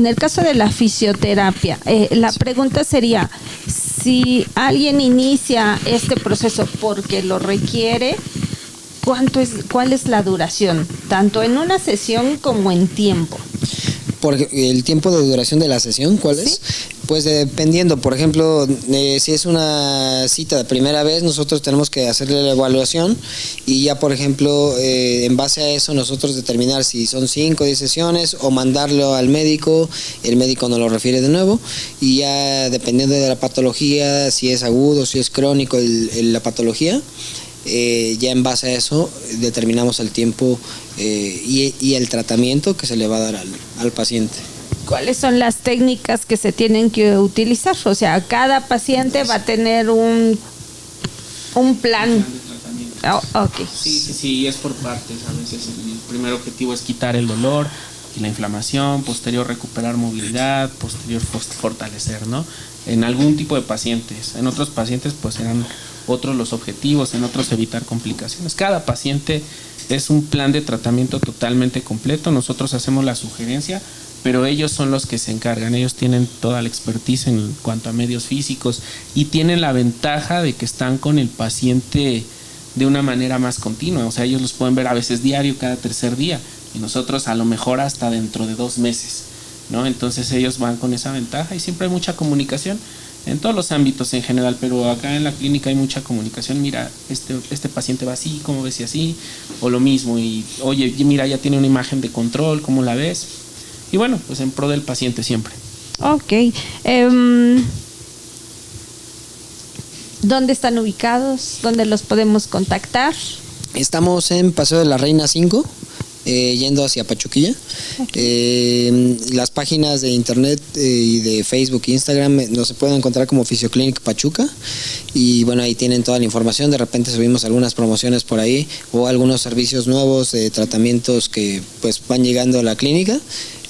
el caso de la fisioterapia, la pregunta sería, si alguien inicia este proceso porque lo requiere, ¿cuál es la duración? Tanto en una sesión como en tiempo.
Porque el tiempo de duración de la sesión, ¿cuál es? Pues dependiendo, por ejemplo, si es una cita de primera vez, nosotros tenemos que hacerle la evaluación y ya, por ejemplo, en base a eso nosotros determinar si son 5 o 10 sesiones o mandarlo al médico, el médico nos lo refiere de nuevo y ya dependiendo de la patología, si es agudo, si es crónico la patología, ya en base a eso determinamos el tiempo y el tratamiento que se le va a dar al paciente.
¿Cuáles son las técnicas que se tienen que utilizar? O sea, cada paciente va a tener un plan. Okay.
Sí, es por partes. A veces el primer objetivo es quitar el dolor y la inflamación, posterior recuperar movilidad, posterior fortalecer, ¿no? En algún tipo de pacientes. En otros pacientes pues serán otros los objetivos, en otros evitar complicaciones. Cada paciente es un plan de tratamiento totalmente completo. Nosotros hacemos la sugerencia, pero ellos son los que se encargan. Ellos tienen toda la expertise en cuanto a medios físicos y tienen la ventaja de que están con el paciente de una manera más continua. O sea, ellos los pueden ver a veces diario, cada tercer día, y nosotros a lo mejor hasta dentro de 2 meses, ¿no? Entonces ellos van con esa ventaja y siempre hay mucha comunicación en todos los ámbitos en general, pero acá en la clínica hay mucha comunicación. Mira, este paciente va así, ¿cómo ves? Y así, o lo mismo, y oye, mira, ya tiene una imagen de control, ¿cómo la ves? Y bueno, pues en pro del paciente siempre.
Ok. ¿Dónde están ubicados? ¿Dónde los podemos contactar?
Estamos en Paseo de la Reina 5, yendo hacia Pachuquilla. Las páginas de internet y de Facebook e Instagram nos se pueden encontrar como Fisioclinic Pachuca y bueno, ahí tienen toda la información. De repente subimos algunas promociones por ahí o algunos servicios nuevos de tratamientos que pues van llegando a la clínica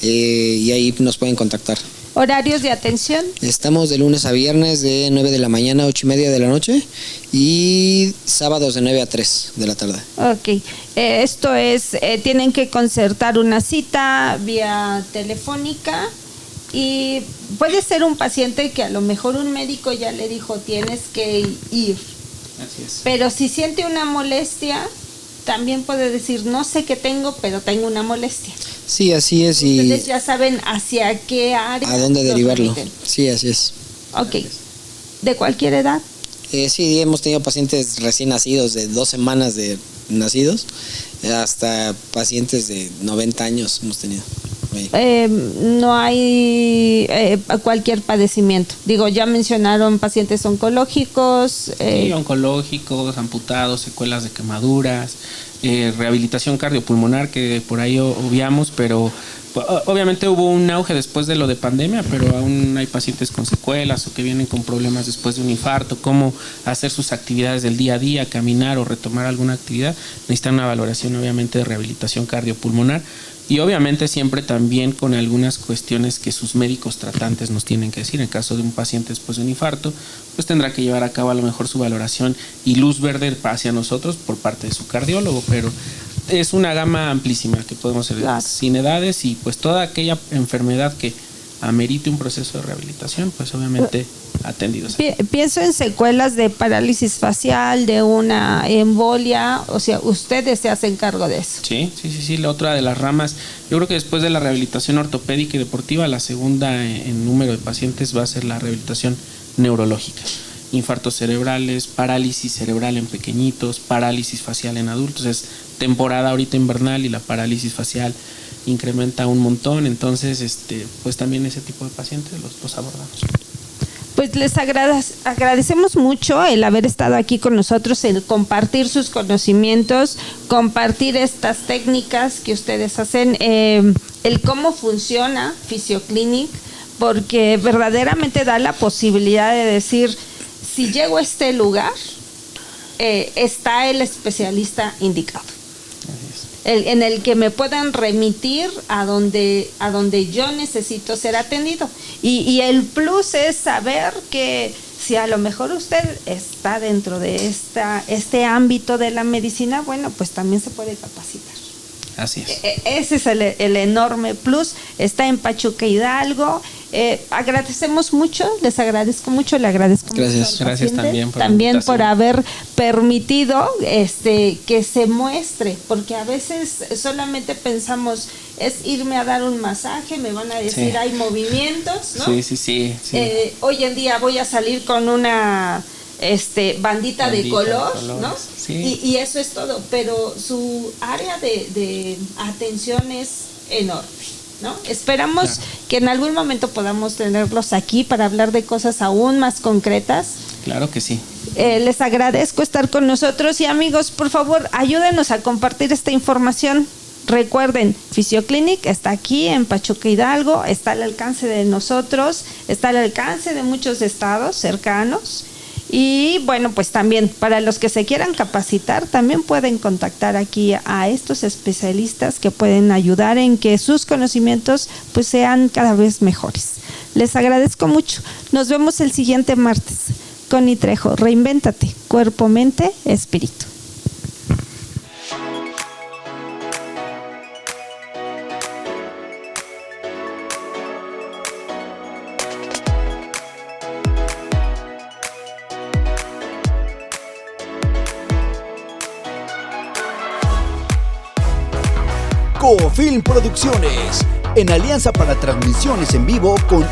y ahí nos pueden contactar.
¿Horarios de atención?
Estamos de lunes a viernes de 9 de la mañana a 8:30 de la noche y sábados de 9 a 3 de la tarde.
Ok, esto es, tienen que concertar una cita vía telefónica y puede ser un paciente que a lo mejor un médico ya le dijo tienes que ir.
Así es.
Pero si siente una molestia, también puede decir no sé qué tengo, pero tengo una molestia.
Sí, así es.
Ustedes ya saben hacia qué área.
A dónde derivarlo. Sí, así es.
Ok. ¿De cualquier edad?
Sí, hemos tenido pacientes recién nacidos de 2 semanas de nacidos hasta pacientes de 90 años hemos tenido.
No hay cualquier padecimiento. Digo, ya mencionaron pacientes oncológicos.
Sí, oncológicos, amputados, secuelas de quemaduras, rehabilitación cardiopulmonar que por ahí obviamos, pero obviamente hubo un auge después de lo de pandemia, pero aún hay pacientes con secuelas o que vienen con problemas después de un infarto, cómo hacer sus actividades del día a día, caminar o retomar alguna actividad. Necesitan una valoración obviamente de rehabilitación cardiopulmonar y obviamente siempre también con algunas cuestiones que sus médicos tratantes nos tienen que decir. En caso de un paciente después de un infarto, pues tendrá que llevar a cabo a lo mejor su valoración y luz verde hacia nosotros por parte de su cardiólogo, pero es una gama amplísima que podemos hacer, claro, sin edades, y pues toda aquella enfermedad que amerite un proceso de rehabilitación, pues obviamente atendidos.
Pienso en secuelas de parálisis facial, de una embolia, o sea, ustedes se hacen cargo de eso.
Sí, la otra de las ramas, yo creo que después de la rehabilitación ortopédica y deportiva, la segunda en número de pacientes va a ser la rehabilitación neurológica. Infartos cerebrales, parálisis cerebral en pequeñitos, parálisis facial en adultos. Es temporada ahorita invernal y la parálisis facial incrementa un montón, entonces pues también ese tipo de pacientes los abordamos.
Pues les agradecemos mucho el haber estado aquí con nosotros, el compartir sus conocimientos, compartir estas técnicas que ustedes hacen, el cómo funciona Fisioclinic, porque verdaderamente da la posibilidad de decir, si llego a este lugar, está el especialista indicado, en el que me puedan remitir a donde yo necesito ser atendido. Y el plus es saber que si a lo mejor usted está dentro de este ámbito de la medicina, bueno, pues también se puede capacitar.
Así es.
Ese es el enorme plus. Está en Pachuca Hidalgo. Agradecemos mucho, les agradezco mucho, le agradezco
gracias,
mucho.
Gracias también
por haber permitido que se muestre, porque a veces solamente pensamos, es irme a dar un masaje, me van a decir, sí, hay movimientos, ¿no?
Sí.
Hoy en día voy a salir con una bandita de color, ¿no?
Sí.
Y eso es todo, pero su área de atención es enorme, ¿no? Esperamos, claro, que en algún momento podamos tenerlos aquí para hablar de cosas aún más concretas.
Claro que sí.
Les agradezco estar con nosotros y amigos, por favor, ayúdenos a compartir esta información. Recuerden, Fisioclinic está aquí en Pachuca Hidalgo, está al alcance de nosotros, está al alcance de muchos estados cercanos. Y bueno, pues también para los que se quieran capacitar, también pueden contactar aquí a estos especialistas que pueden ayudar en que sus conocimientos pues sean cada vez mejores. Les agradezco mucho. Nos vemos el siguiente martes. Connie Trejo, reinvéntate, cuerpo, mente, espíritu.
Cofilm Producciones, en alianza para transmisiones en vivo con